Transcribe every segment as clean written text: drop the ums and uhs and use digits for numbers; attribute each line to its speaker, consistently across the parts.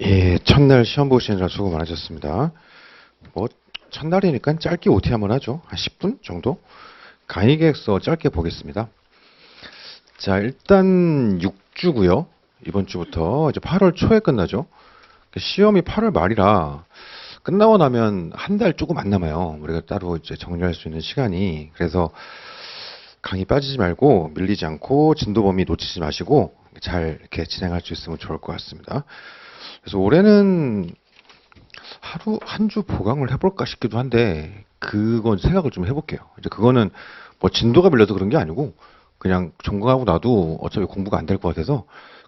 Speaker 1: 예, 첫날 시험 보시느라 수고 많으셨습니다. 뭐, 첫날이니까 짧게 OT 한번 하죠. 한 10분 정도? 강의 계획서 짧게 보겠습니다. 자, 일단 6주고요. 이번 주부터 이제 8월 초에 끝나죠. 시험이 8월 말이라 끝나고 나면 한 달 조금 안 남아요. 우리가 따로 이제 정리할 수 있는 시간이. 그래서 강의 빠지지 말고 밀리지 않고 진도 범위 놓치지 마시고 잘 이렇게 진행할 수 있으면 좋을 것 같습니다. 그래서 올해는 하루 한 주 보강을 해볼까 싶기도 한데 그건 생각을 좀 해볼게요. 이제 그거는 뭐 진도가 밀려서 그런 게 아니고 그냥 전공하고 나도 어차피 공부가 안 될 것 같아서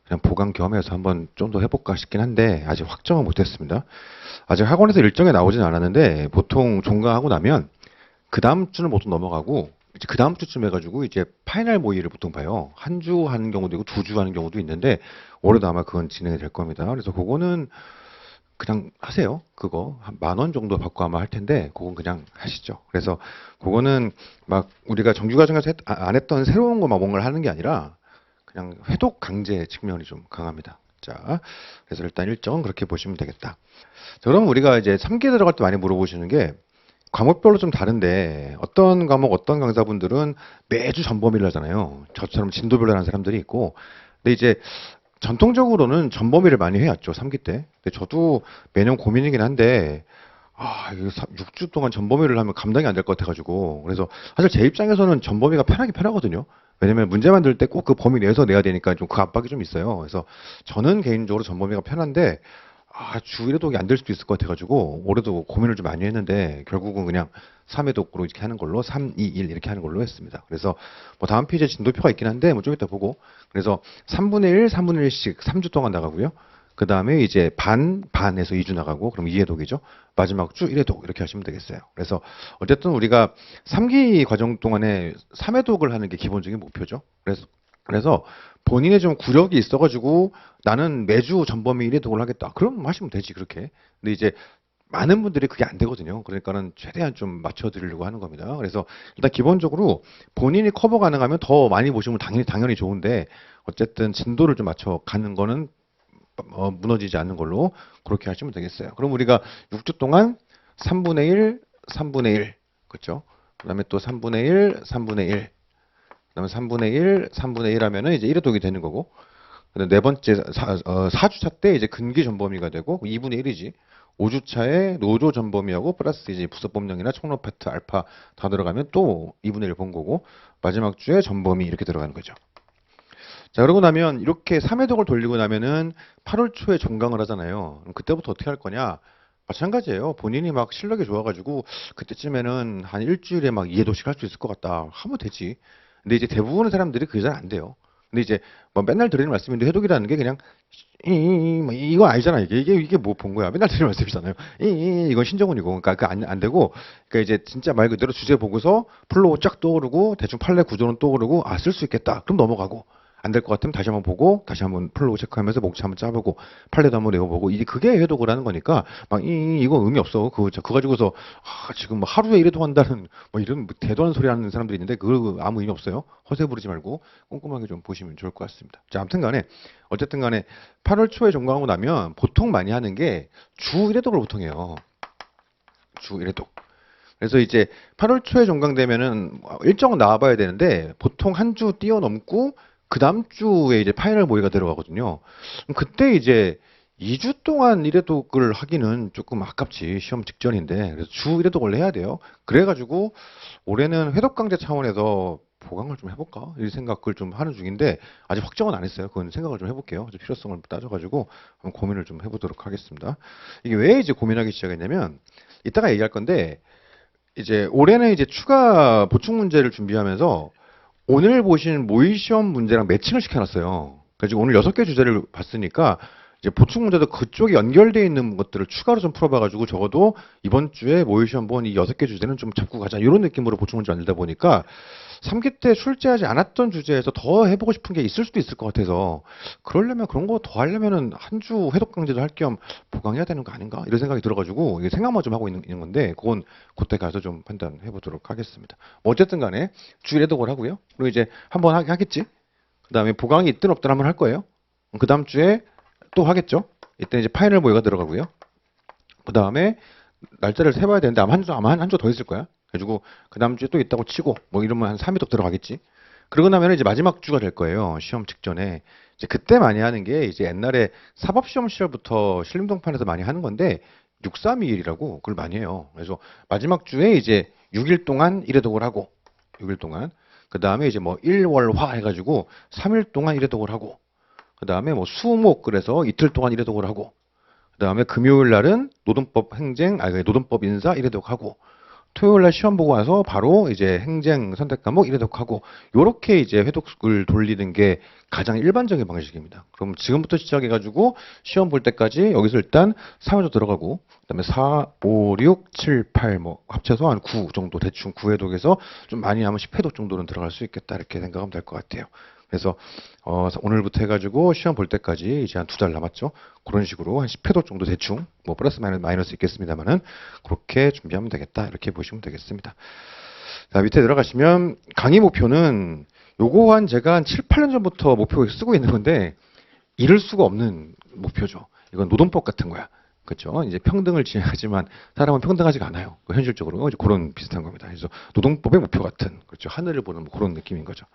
Speaker 1: 그냥 보강 겸해서 한번 좀 더 해볼까 싶긴 한데 아직 확정은 못했습니다. 아직 학원에서 일정이 나오진 않았는데 보통 종강하고 나면 그 다음 주는 보통 넘어가고 이제 그 다음 주쯤 해가지고 이제 파이널 모의를 보통 봐요. 한 주 하는 경우도 있고 2주 하는 경우도 있는데 올해도 아마 그건 진행이 될 겁니다. 그래서 그거는 그냥 하세요. 그거 한 10,000원 정도 받고 아마 할 텐데 그건 그냥 하시죠. 그래서 그거는 막 우리가 정규 과정에서 안 했던 새로운 거막 뭔가를 하는 게 아니라 그냥 회독 강제 측면이 좀 강합니다. 자, 그래서 일단 일정은 그렇게 보시면 되겠다. 자, 그럼 우리가 이제 3기 들어갈 때 많이 물어보시는 게 과목별로 좀 다른데 어떤 과목 어떤 강사분들은 매주 전범위를 하잖아요. 저처럼 진도별로 하는 사람들이 있고 근데 이제 전통적으로는 전범위를 많이 해왔죠. 3기 때. 근데 저도 매년 고민이긴 한데 이거 6주 동안 전범위를 하면 감당이 안 될 것 같아가지고 그래서 사실 제 입장에서는 전범위가 편하긴 편하거든요. 왜냐면 문제 만들 때 꼭 그 범위 내에서 내야 되니까 좀 그 압박이 좀 있어요. 그래서 저는 개인적으로 전범위가 편한데 주 1회독이 안 될 수도 있을 것 같아가지고 올해도 고민을 좀 많이 했는데 결국은 그냥 3회독으로 이렇게 하는 걸로 3, 2, 1 이렇게 하는 걸로 했습니다. 그래서 뭐 다음 페이지에 진도표가 있긴 한데 뭐 좀 이따 보고 그래서 3분의 1, 3분의 1씩 3주 동안 나가고요. 그 다음에 이제 반에서 2주 나가고 그럼 2회독이죠. 마지막 주 1회독 이렇게 하시면 되겠어요. 그래서 어쨌든 우리가 3기 과정 동안에 3회독을 하는 게 기본적인 목표죠. 그래서 본인의 좀 구력이 있어가지고 나는 매주 전범위 1회독을 하겠다. 그럼 하시면 되지 그렇게. 근데 이제 많은 분들이 그게 안 되거든요. 그러니까는 최대한 좀 맞춰드리려고 하는 겁니다. 그래서 일단 기본적으로 본인이 커버 가능하면 더 많이 보시면 당연히 좋은데 어쨌든 진도를 좀 맞춰 가는 거는 무너지지 않는 걸로 그렇게 하시면 되겠어요. 그럼 우리가 6주 동안 3분의 1, 3분의 1, 그렇죠? 그다음에 또 3분의 1, 3분의 1, 그다음에 3분의 1, 3분의 1 하면은 이제 1회독이 되는 거고, 그다음 네 번째 4주차 때 이제 근기 전범위가 되고 2분의 1이지. 5주차에 노조 전범위하고 플러스 이제 부서법령이나 총론 파트 알파 다 들어가면 또 2분의 1 본 거고 마지막 주에 전범위 이렇게 들어가는 거죠. 자, 그러고 나면 이렇게 3회독을 돌리고 나면은 8월 초에 종강을 하잖아요. 그럼 그때부터 어떻게 할 거냐? 마찬가지예요. 본인이 막 실력이 좋아가지고 그때쯤에는 한 일주일에 막 2회독씩 할 수 있을 것 같다. 하면 되지. 근데 이제 대부분의 사람들이 그게 잘 안 돼요. 근데 이제 뭐 맨날 드리는 말씀인데 회독이라는 게 그냥 뭐 이거 아니잖아. 이게 뭐 본 거야. 맨날 드리는 말씀이잖아요. 이건 신정훈이고. 그러니까 그 안 되고 그러니까 이제 진짜 말 그대로 주제 보고서 플로우 쫙 떠오르고 대충 판례 구조는 떠오르고 쓸 수 있겠다. 그럼 넘어가고 안 될 것 같으면 다시 한번 보고 다시 한번 플로우 체크하면서 목차 한번 짜보고 판례도 한번 외워보고 이게 그게 회독을 하는 거니까 막 이거 의미 없어. 그거 가지고서 지금 뭐 하루에 이래도 한다는 뭐 이런 뭐 대도한 소리 하는 사람들이 있는데 그거 아무 의미 없어요. 허세 부르지 말고 꼼꼼하게 좀 보시면 좋을 것 같습니다. 자, 아무튼 간에 어쨌든 간에 8월 초에 종강하고 나면 보통 많이 하는 게 주 1회독을 보통 해요. 주 1회독. 그래서 이제 8월 초에 종강되면은 일정은 나와봐야 되는데 보통 한 주 뛰어넘고 그 다음 주에 이제 파이널 모의가 들어가거든요. 그럼 그때 이제 2주 동안 1회독을 하기는 조금 아깝지. 시험 직전인데. 그래서 주 1회독을 해야 돼요. 그래가지고 올해는 회독 강제 차원에서 보강을 좀 해볼까? 이 생각을 좀 하는 중인데 아직 확정은 안 했어요. 그건 생각을 좀 해볼게요. 필요성을 따져가지고 한번 고민을 좀 해보도록 하겠습니다. 이게 왜 이제 고민하기 시작했냐면 이따가 얘기할 건데 이제 올해는 이제 추가 보충 문제를 준비하면서 오늘 보신 모의 시험 문제랑 매칭을 시켜놨어요. 그래서 오늘 6개 주제를 봤으니까 이제 보충 문제도 그쪽에 연결되어 있는 것들을 추가로 좀 풀어봐가지고 적어도 이번 주에 모의 시험 본 이 6개 주제는 좀 잡고 가자 이런 느낌으로 보충 문제 만들다 보니까 3기 때 출제하지 않았던 주제에서 더 해보고 싶은 게 있을 수도 있을 것 같아서 그러려면 그런 거 더 하려면은 한 주 회독 강제도 할 겸 보강해야 되는 거 아닌가 이런 생각이 들어가지고 이게 생각만 좀 하고 있는 건데 그건 그때 가서 좀 판단해 보도록 하겠습니다. 뭐 어쨌든 간에 주 회독을 하고요. 그리고 이제 한번 하겠지. 그 다음에 보강이 있든 없든 한번 할 거예요. 그 다음 주에 또 하겠죠. 이때 이제 파이널 보이가 들어가고요. 그 다음에 날짜를 세봐야 되는데 아마 한 주 더 있을 거야. 그래가지고 그 다음 주에 또 있다고 치고 뭐 이러면 한 3일 더 들어가겠지. 그러고 나면 이제 마지막 주가 될 거예요. 시험 직전에. 이제 그때 많이 하는 게 이제 옛날에 사법시험 시절부터 신림동판에서 많이 하는 건데 632일이라고 그걸 많이 해요. 그래서 마지막 주에 이제 6일 동안 일회독을 하고 6일 동안 그 다음에 이제 뭐 일월화 해가지고 3일 동안 일회독을 하고 그 다음에 뭐 수목 그래서 이틀 동안 일회독을 하고 그다음에 금요일 날은 노동법 행정, 노동법 인사 일회독하고 토요일 날 시험 보고 와서 바로 이제 행정 선택 과목 일회독하고 요렇게 이제 회독을 돌리는 게 가장 일반적인 방식입니다. 그럼 지금부터 시작해 가지고 시험 볼 때까지 여기서 일단 3회도 들어가고 그다음에 4, 5, 6, 7, 8 뭐 합쳐서 한 9 정도 대충 9회독에서 좀 많이 하면 10회독 정도는 들어갈 수 있겠다 이렇게 생각하면 될 것 같아요. 그래서 오늘부터 해가지고 시험 볼 때까지 이제 한 2달 남았죠. 그런 식으로 한 10회도 정도 대충 뭐 플러스 마이너스 있겠습니다만은 그렇게 준비하면 되겠다 이렇게 보시면 되겠습니다. 자 밑에 들어가시면 강의 목표는 요거 제가 한 7, 8년 전부터 목표 쓰고 있는 건데 이룰 수가 없는 목표죠. 이건 노동법 같은 거야. 그렇죠? 이제 평등을 지향하지만 사람은 평등하지가 않아요. 현실적으로 이제 그런 비슷한 겁니다. 그래서 노동법의 목표 같은 그렇죠. 하늘을 보는 뭐 그런 느낌인 거죠.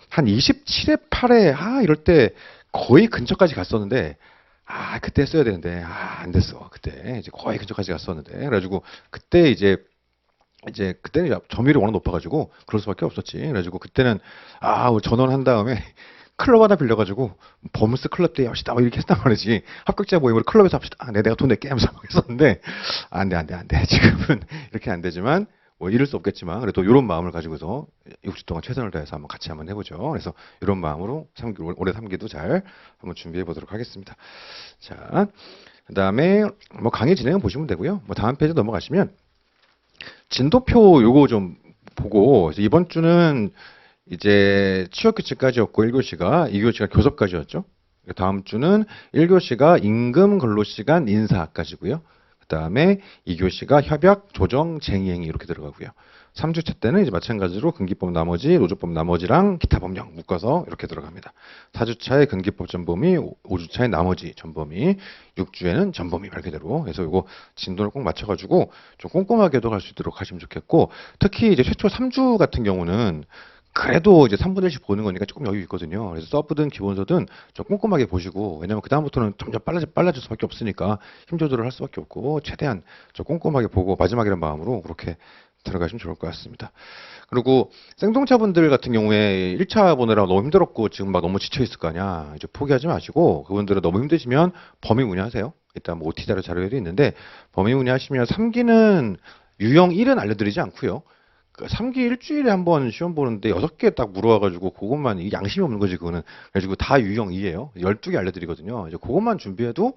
Speaker 1: 한 27회, 8회 이럴 때 거의 근처까지 갔었는데 그때 써야 되는데 안 됐어. 그때 이제 거의 근처까지 갔었는데 그래가지고 그때 이제 그때는 점유율이 워낙 높아가지고 그럴 수밖에 없었지. 그래가지고 그때는 전원한 다음에 클럽 하나 빌려가지고 범스 클럽 때 합시다 뭐 이렇게 했단 말이지. 합격자 모임으로 클럽에서 합시다. 내가 돈 낼게 하면서 했었는데 안 돼. 지금은 이렇게 안 되지만 뭐 이럴 수 없겠지만 그래도 이런 마음을 가지고서 6주 동안 최선을 다해서 한번 같이 한번 해보죠. 그래서 이런 마음으로 올해 3기도 잘 한번 준비해 보도록 하겠습니다. 자, 그다음에 뭐 강의 진행은 보시면 되고요. 뭐 다음 페이지 넘어가시면 진도표 요거 좀 보고 이번 주는 이제 취업 규칙까지였고 1교시가 2교시가 교섭까지였죠. 다음 주는 1교시가 임금 근로시간 인사까지고요. 그다음에 2교시가 협약 조정 쟁의행위 이렇게 들어가고요. 3주차 때는 이제 마찬가지로 근기법 나머지, 노조법 나머지랑 기타 법령 묶어서 이렇게 들어갑니다. 4주차에 근기법 전범위, 5주차에 나머지 전범위, 6주에는 전범위 말 그대로. 그래서 이거 진도를 꼭 맞춰가지고 좀 꼼꼼하게도 갈 수 있도록 하시면 좋겠고, 특히 이제 최초 3주 같은 경우는 그래도 이제 3분의 1씩 보는 거니까 조금 여유 있거든요. 그래서 서브든 기본서든 좀 꼼꼼하게 보시고, 왜냐면 그다음부터는 점점 빨라질 수밖에 없으니까 힘 조절을 할 수밖에 없고, 최대한 좀 꼼꼼하게 보고 마지막이라는 마음으로 그렇게 들어가시면 좋을 것 같습니다. 그리고 생동차분들 같은 경우에 1차 보느라 너무 힘들었고 지금 막 너무 지쳐 있을 거 아니야. 이제 포기하지 마시고 그분들은 너무 힘드시면 범위 문의하세요. 일단 뭐 OT 자료에도 있는데 범위 문의하시면 3기는 유형 1은 알려드리지 않고요. 3기 일주일에 한 번 시험 보는데 6개 딱 물어와가지고 그것만 이 양심이 없는 거지 그거는. 그래가지고 다 유형 2예요. 12개 알려드리거든요. 이제 그것만 준비해도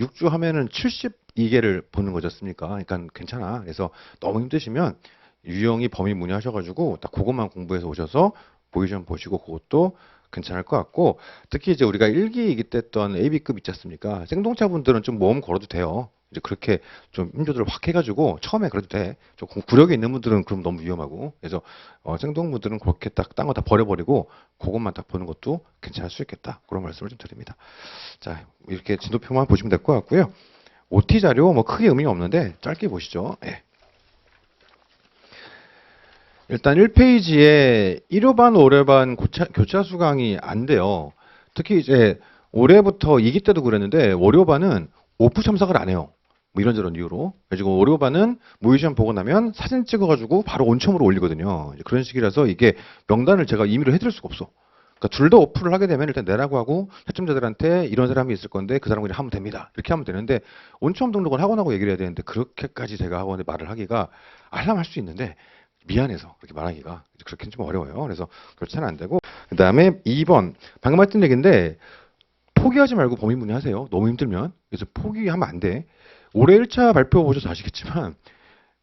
Speaker 1: 6주 하면은 72개를 보는 거잖습니까? 그러니까 괜찮아. 그래서 너무 힘드시면 유형이 범위 문의하셔가지고 딱 그것만 공부해서 오셔서 보이션 보시고 그것도 괜찮을 것 같고, 특히 이제 우리가 1기, 2기 때 했던 AB급 있지 않습니까? 생동차 분들은 좀 모험 걸어도 돼요. 이제 그렇게 좀 힘조절을 확 해가지고 처음에 그래도 돼. 좀 구력이 있는 분들은 그럼 너무 위험하고. 그래서 생동 분들은 그렇게 딱 딴 거 다 버려버리고 그것만 딱 보는 것도 괜찮을 수 있겠다. 그런 말씀을 좀 드립니다. 자, 이렇게 진도표만 보시면 될 것 같고요. OT 자료 뭐 크게 의미가 없는데 짧게 보시죠. 예. 일단 1페이지에 1호반, 5회반 교차 수강이 안 돼요. 특히 이제 올해부터 2기 때도 그랬는데 월요반은 오프 참석을 안 해요. 뭐 이런저런 이유로. 그래서 월요반은 모의시험 보고 나면 사진 찍어가지고 바로 온첨으로 올리거든요. 이제 그런 식이라서 이게 명단을 제가 임의로 해드릴 수가 없어. 그러니까 둘 다 오프를 하게 되면 일단 내라고 하고 채점자들한테 이런 사람이 있을 건데 그 사람은 그냥 하면 됩니다. 이렇게 하면 되는데 온첨 등록을 학원하고 얘기를 해야 되는데 그렇게까지 제가 학원에 말을 하기가 알람 할 수 있는데 미안해서 그렇게 말하기가 그렇게는 좀 어려워요. 그래서 그렇게는 안 되고, 그 다음에 2번 방금 했던 얘기인데 포기하지 말고 범위 문의하세요. 너무 힘들면. 그래서 포기하면 안 돼. 올해 1차 발표 보셔서 아시겠지만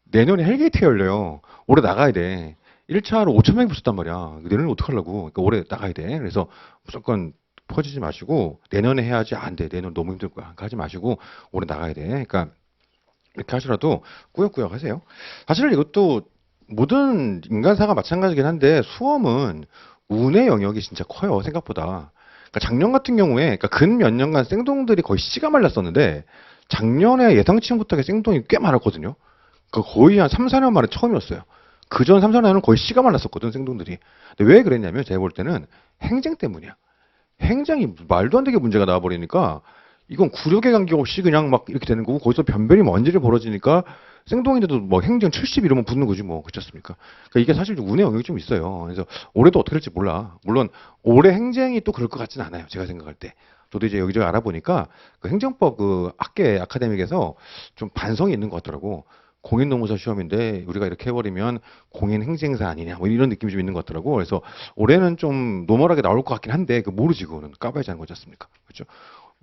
Speaker 1: 내년에 헬게이트 열려요. 올해 나가야 돼. 1차로 5천 명이 붙었단 말이야. 내년에 어떡하려고. 그러니까 올해 나가야 돼. 그래서 무조건 퍼지지 마시고 내년에 해야지. 안 돼. 내년 너무 힘들 거야. 하지 마시고 올해 나가야 돼. 그러니까 이렇게 하시라도 꾸역꾸역 하세요. 사실 이것도 모든 인간사가 마찬가지긴 한데 수험은 운의 영역이 진짜 커요. 생각보다. 그러니까 작년 같은 경우에 그러니까 근 몇 년간 생동들이 거의 씨가 말랐었는데 작년에 예상치 못하게 생동이 꽤 많았거든요. 그 거의 한 3, 4년 만에 처음이었어요. 그전 3, 4년은 거의 씨가 말랐었거든, 생동들이. 근데 왜 그랬냐면 제가 볼 때는 행정 때문이야. 행정이 말도 안 되게 문제가 나와버리니까 이건 구력에 관계없이 그냥 막 이렇게 되는 거고 거기서 변별이 먼지를 벌어지니까 생동인데도 뭐 행정 70 이러면 붙는 거지 뭐 그렇지 않습니까? 그러니까 이게 사실 좀 운의 영역이 좀 있어요. 그래서 올해도 어떻게 될지 몰라. 물론 올해 행정이 또 그럴 것 같지는 않아요. 제가 생각할 때. 저도 이제 여기저기 알아보니까 그 행정법 그 학계 아카데믹에서 좀 반성이 있는 것 같더라고. 공인노무사 시험인데 우리가 이렇게 해버리면 공인행정사 아니냐 뭐 이런 느낌이 좀 있는 것 같더라고. 그래서 올해는 좀 노멀하게 나올 것 같긴 한데 그 모르지 그거는 까봐야지 하는 거지 않습니까? 그렇죠?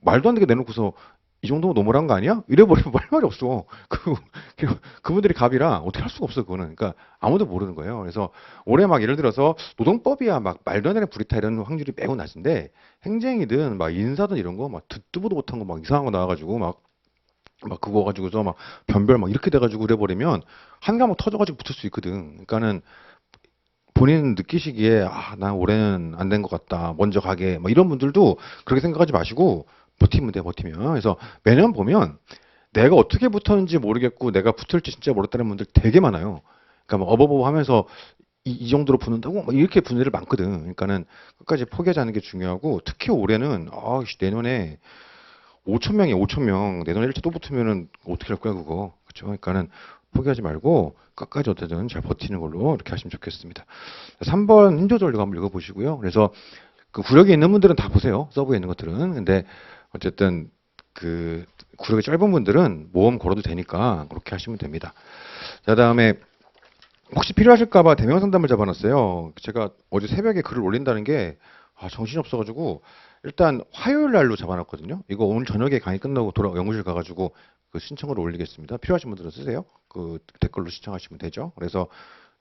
Speaker 1: 말도 안 되게 내놓고서 이 정도면 노멀한 거 아니야? 이래버리면 말 말이 없어. 그분들이 갑이라 어떻게 할 수가 없어 그거는. 그러니까 아무도 모르는 거예요. 그래서 올해 막 예를 들어서 노동법이야 막 말도 안 되는 불이타 이런 확률이 매우 낮은데 행정이든 막 인사든 이런 거 막 듣도 보도 못한 거 막 이상한 거 나와가지고 막 그거 가지고서 막 변별 막 이렇게 돼가지고 그래버리면 한 과목 터져가지고 붙을 수 있거든. 그러니까는 본인 느끼시기에 아, 난 올해는 안 된 것 같다. 먼저 가게. 뭐 이런 분들도 그렇게 생각하지 마시고 버티면 돼, 버티면. 그래서 매년 보면 내가 어떻게 붙었는지 모르겠고 내가 붙을지 진짜 모르겠다는 분들 되게 많아요. 그러니까 막 어버버버 하면서 이 정도로 붙는다고 막 이렇게 붙는 애들 많거든. 그러니까는 끝까지 포기하지 않는 게 중요하고 특히 올해는 아, 내년에 5천 명이 5천 명 내년에 1차 또 붙으면은 어떻게 할 거야 그거. 그렇죠? 그러니까는 포기하지 말고 끝까지 어떻게든 잘 버티는 걸로 이렇게 하시면 좋겠습니다. 3번 hin조전력 한번 읽어보시고요. 그래서 그 구력이 있는 분들은 다 보세요. 서브에 있는 것들은. 근데 어쨌든 그 구력이 짧은 분들은 모험 걸어도 되니까 그렇게 하시면 됩니다. 자, 다음에 혹시 필요하실까봐 대면 상담을 잡아놨어요. 제가 어제 새벽에 글을 올린다는 게 정신이 없어가지고 일단 화요일 날로 잡아놨거든요. 이거 오늘 저녁에 강의 끝나고 연구실 가가지고 그 신청을 올리겠습니다. 필요하신 분들은 쓰세요. 그 댓글로 신청하시면 되죠. 그래서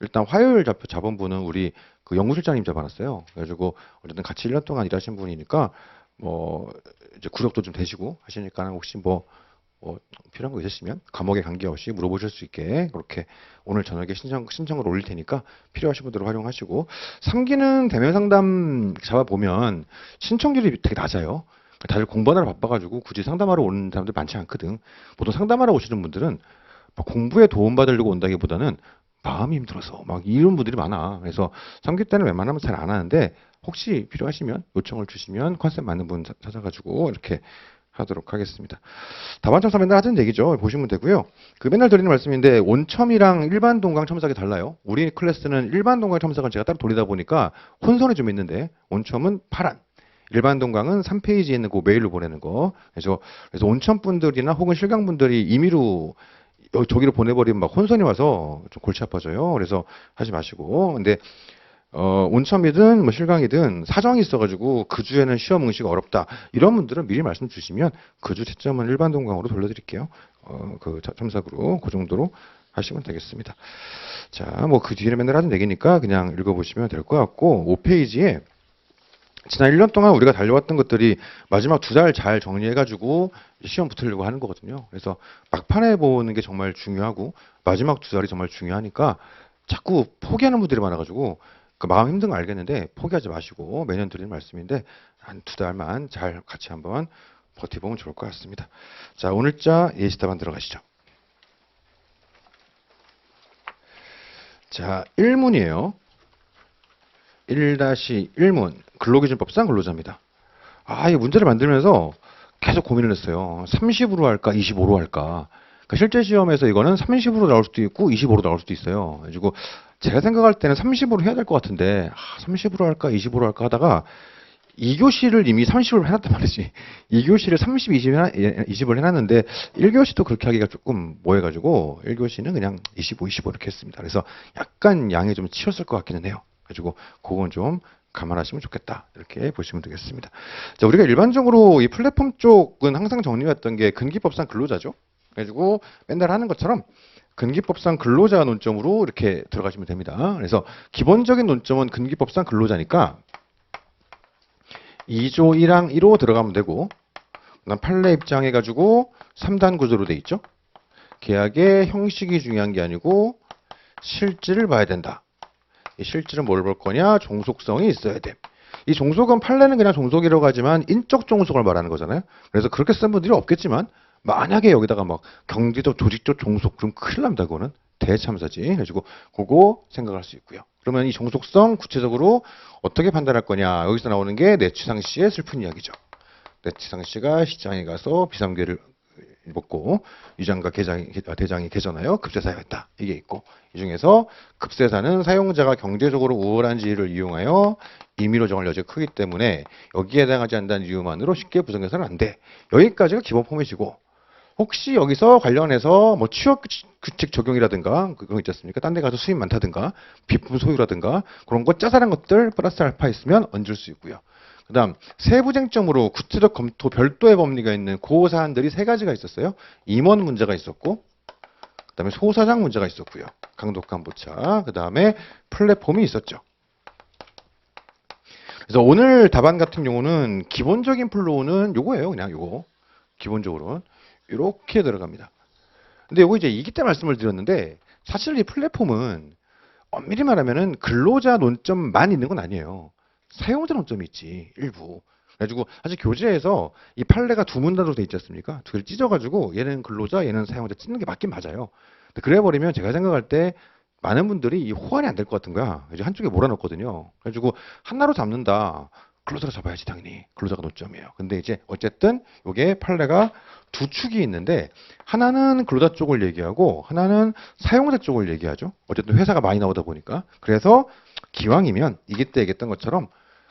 Speaker 1: 일단 화요일 잡은 분은 우리 그 연구실장님 잡아놨어요. 그래가지고 어쨌든 같이 1년 동안 일하신 분이니까 뭐 이제 구력도 좀 되시고 하시니까 혹시 뭐 필요한 거 있으시면 과목에 관계없이 물어보실 수 있게 그렇게 오늘 저녁에 신청을 올릴 테니까 필요하신 분들 활용하시고 3기는 대면 상담 잡아보면 신청률이 되게 낮아요. 다들 공부하느라 바빠가지고 굳이 상담하러 오는 사람들 많지 않거든. 보통 상담하러 오시는 분들은 막 공부에 도움받으려고 온다기보다는 마음이 힘들어서 막 이런 분들이 많아. 그래서 3기 때는 웬만하면 잘 안 하는데 혹시 필요하시면 요청을 주시면 컨셉 맞는 분 찾아가지고 이렇게 하도록 하겠습니다. 다반첨사 맨날 하던 얘기죠. 보시면 되고요. 그 맨날 드리는 말씀인데 온첨이랑 일반 동강 첨삭이 달라요. 우리 클래스는 일반 동강 첨삭을 제가 따로 돌리다 보니까 혼선이 좀 있는데 온첨은 파란, 일반 동강은 3페이지에 있는 그 메일로 보내는 거. 그래서 온첨 분들이나 혹은 실강 분들이 임의로 저기로 보내버리면 막 혼선이 와서 좀 골치 아파져요. 그래서 하지 마시고. 근데 온첨이든 뭐 실강이든 사정이 있어가지고 그 주에는 시험 응시가 어렵다. 이런 분들은 미리 말씀 주시면 그 주 채점은 일반 동강으로 돌려드릴게요. 그 첨삭으로 그 정도로 하시면 되겠습니다. 자, 뭐 그 뒤에는 맨날 하는 얘기니까 그냥 읽어보시면 될 것 같고 5페이지에 지난 1년 동안 우리가 달려왔던 것들이 마지막 2달 잘 정리해가지고 시험 붙으려고 하는 거거든요. 그래서 막판에 보는 게 정말 중요하고 마지막 2달이 정말 중요하니까 자꾸 포기하는 분들이 많아가지고 그 마음 힘든 거 알겠는데 포기하지 마시고 매년 드리는 말씀인데 한 2달만 잘 같이 한번 버티보면 좋을 것 같습니다. 자, 오늘자 예시답안 들어가시죠. 자, 1문이에요. 1-1문 근로기준법상 근로자입니다. 이 문제를 만들면서 계속 고민을 했어요. 30으로 할까 25로 할까. 그러니까 실제 시험에서 이거는 30으로 나올 수도 있고 25로 나올 수도 있어요. 그래가지고 제가 생각할 때는 30으로 해야 될 것 같은데 30으로 할까 25로 할까 하다가 2교시를 이미 30으로 해놨단 말이지. 2교시를 30, 20을 해놨는데 1교시도 그렇게 하기가 조금 뭐해가지고 1교시는 그냥 25, 25 이렇게 했습니다. 그래서 약간 양이 좀 치였을 것 같기는 해요. 그래가지고 그건 좀 감안하시면 좋겠다. 이렇게 보시면 되겠습니다. 자, 우리가 일반적으로 이 플랫폼 쪽은 항상 정리했던 게 근기법상 근로자죠. 그래가지고 맨날 하는 것처럼 근기법상 근로자 논점으로 이렇게 들어가시면 됩니다. 그래서 기본적인 논점은 근기법상 근로자니까 2조 1항 1호 들어가면 되고 그다음 판례 입장해가지고 3단 구조로 돼 있죠. 계약의 형식이 중요한 게 아니고 실질을 봐야 된다. 이 실질은 뭘 볼 거냐? 종속성이 있어야 돼. 이 종속은 판례는 그냥 종속이라고 하지만 인적 종속을 말하는 거잖아요. 그래서 그렇게 쓴 분들이 없겠지만 만약에 여기다가 막 경제적 조직적 종속 그럼 큰일 납니다. 그거는 대참사지. 그래가지고 그거 생각할 수 있고요. 그러면 이 종속성 구체적으로 어떻게 판단할 거냐. 여기서 나오는 게 내취상 씨의 슬픈 이야기죠. 내취상 씨가 시장에 가서 비상계를 먹고 유장과 대장이 계전하여 급세사였다. 이게 있고 이 중에서 급세사는 사용자가 경제적으로 우월한 지위를 이용하여 임의로 정할 여지가 크기 때문에 여기에 해당하지 않는다는 이유만으로 쉽게 부정해서는 안 돼. 여기까지가 기본 포맷이고 혹시 여기서 관련해서 뭐 취업 규칙 적용이라든가 그런 거 있지 않습니까? 딴 데 가서 수입 많다든가 비품 소유라든가 그런 거 짜잘한 것들 플러스 알파 있으면 얹을 수 있고요. 그 다음 세부 쟁점으로 구체적 검토 별도의 법리가 있는 그 사안들이 세 가지가 있었어요. 임원 문제가 있었고 그 다음에 소사장 문제가 있었고요. 강독한 보차 그 다음에 플랫폼이 있었죠. 그래서 오늘 답안 같은 경우는 기본적인 플로우는 요거예요. 그냥 요거 기본적으로는 이렇게 들어갑니다. 근데 요거 이제 이기 때 말씀을 드렸는데 사실 이 플랫폼은 엄밀히 말하면은 근로자 논점만 있는 건 아니에요. 사용자 논점이 있지 일부. 그래가지고 사실 교재에서 이 판례가 두 문단으로 돼 있지 않습니까? 두 개를 찢어가지고 얘는 근로자, 얘는 사용자 찢는 게 맞긴 맞아요. 근데 그래버리면 제가 생각할 때 많은 분들이 이 호환이 안 될 것 같은 거야. 이제 한쪽에 몰아넣거든요. 그래가지고 하나로 잡는다. 근로자로 잡아야지 당연히. 근로자가 논점이에요. 근데 이제 어쨌든 이게 판례가 두 축이 있는데 하나는 근로자 쪽을 얘기하고 하나는 사용자 쪽을 얘기하죠. 어쨌든 회사가 많이 나오다 보니까. 그래서 기왕이면 이기 때 얘기했던 것처럼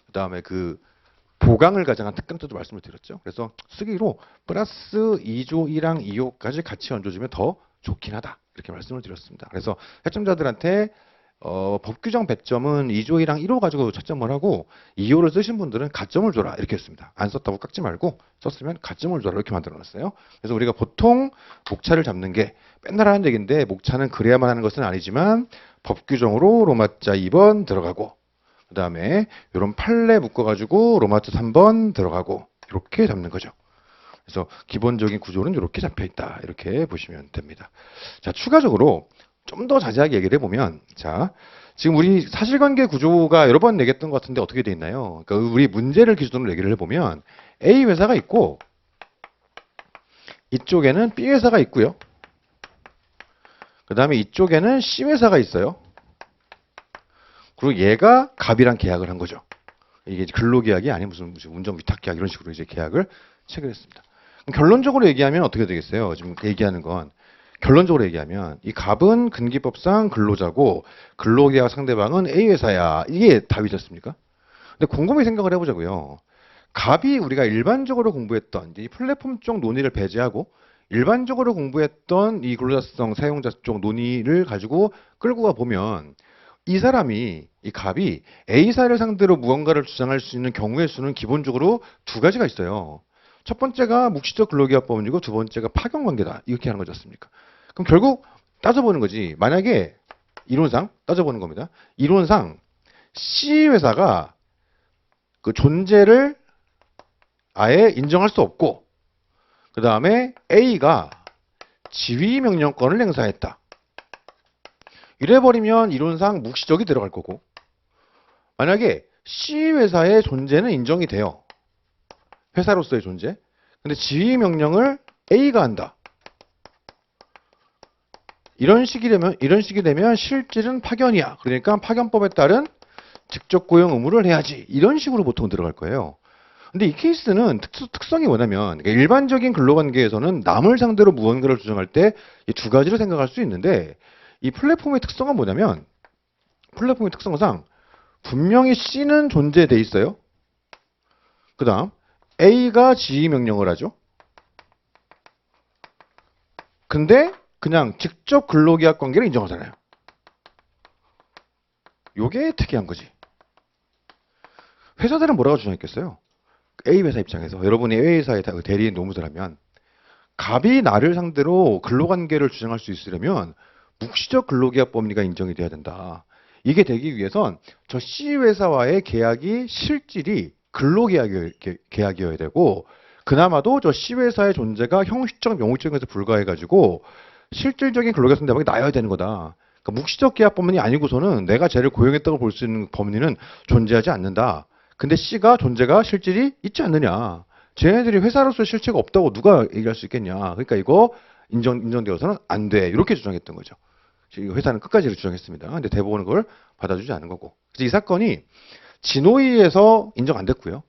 Speaker 1: 그 다음에 그 보강을 가장한 특강 때도 말씀을 드렸죠. 그래서 쓰기로 플러스 2조 1항 2호까지 같이 얹어주면 더 좋긴 하다. 이렇게 말씀을 드렸습니다. 그래서 채점자들한테 법 규정 배점은 2조 1항 1호 가지고 채점을 하고 2호를 쓰신 분들은 가점을 줘라 이렇게 했습니다. 안 썼다고 깎지 말고 썼으면 가점을 줘라 이렇게 만들어놨어요. 그래서 우리가 보통 목차를 잡는 게 맨날 하는 얘기인데 목차는 그래야만 하는 것은 아니지만 법 규정으로 로마자 2번 들어가고 그 다음에 이런 판례 묶어가지고 로마자 3번 들어가고 이렇게 잡는 거죠. 그래서 기본적인 구조는 이렇게 잡혀 있다. 이렇게 보시면 됩니다. 자, 추가적으로 좀 더 자세하게 얘기를 해보면, 자, 지금 우리 사실관계 구조가 여러 번 얘기했던 것 같은데 어떻게 돼 있나요? 그러니까 우리 문제를 기준으로 얘기를 해보면 A 회사가 있고 이쪽에는 B 회사가 있고요. 그 다음에 이쪽에는 C 회사가 있어요. 그리고 얘가 갑이랑 계약을 한 거죠. 이게 근로계약이 아닌 무슨 운전 위탁계약 이런 식으로 이제 계약을 체결했습니다. 결론적으로 얘기하면 어떻게 되겠어요? 지금 얘기하는 건 결론적으로 얘기하면 이 갑은 근기법상 근로자고 근로계약 상대방은 A 회사야. 이게 답이지 않습니까? 근데 곰곰이 생각을 해보자고요. 갑이 우리가 일반적으로 공부했던 이 플랫폼 쪽 논의를 배제하고 일반적으로 공부했던 이 근로자성 사용자 쪽 논의를 가지고 끌고 가 보면 이 사람이 이 갑이 A사를 상대로 무언가를 주장할 수 있는 경우의 수는 기본적으로 두 가지가 있어요. 첫 번째가 묵시적 근로계약법원이고 두 번째가 파견관계다. 이렇게 하는 거지 않습니까? 그럼 결국 따져보는 거지. 만약에 이론상 따져보는 겁니다. 이론상 C회사가 그 존재를 아예 인정할 수 없고 그 다음에 A가 지위 명령권을 행사했다. 이래버리면 이론상 묵시적이 들어갈 거고 만약에 C회사의 존재는 인정이 돼요. 회사로서의 존재. 근데 지위 명령을 A가 한다. 이런 식이 되면 실질은 파견이야. 그러니까 파견법에 따른 직접 고용 의무를 해야지. 이런 식으로 보통 들어갈 거예요. 근데 이 케이스는 특성이 뭐냐면 그러니까 일반적인 근로관계에서는 남을 상대로 무언가를 주장할 때 이 두 가지를 생각할 수 있는데 이 플랫폼의 특성은 뭐냐면 플랫폼의 특성상 분명히 C는 존재돼 있어요. 그 다음 A가 지휘 명령을 하죠. 근데 그냥 직접 근로계약 관계를 인정하잖아요. 요게 특이한 거지. 회사들은 뭐라고 주장했겠어요? A 회사 입장에서 여러분이 A 회사의 대리인 노무사라면 갑이 나를 상대로 근로관계를 주장할 수 있으려면 묵시적 근로계약 법리가 인정이 돼야 된다. 이게 되기 위해선 저 C 회사와의 계약이 실질이 근로계약이어야 되고 그나마도 저 C 회사의 존재가 형식적 명의적에서 불과해가지고 실질적인 근로계약 상대방이 나야 되는 거다. 그러니까 묵시적 계약 법문이 아니고서는 내가 쟤를 고용했다고 볼 수 있는 법리는 존재하지 않는다. 근데 C가 존재가 실질이 있지 않느냐. 쟤네들이 회사로서의 실체가 없다고 누가 얘기할 수 있겠냐. 그러니까 이거 인정되어서는 안 돼. 이렇게 주장했던 거죠. 회사는 끝까지 주장했습니다. 근데 대법원은 그걸 받아주지 않은 거고. 그래서 이 사건이 진호위에서 인정 안 됐고요.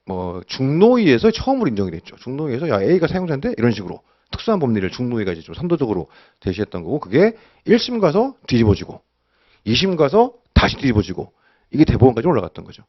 Speaker 1: 뭐 중노위에서 처음으로 인정이 됐죠. 중노위에서 야 A가 사용자인데 이런 식으로 특수한 법리를 중노위가 이제 좀 선도적으로 제시했던 거고 그게 1심 가서 뒤집어지고 2심 가서 다시 뒤집어지고 이게 대법원까지 올라갔던 거죠.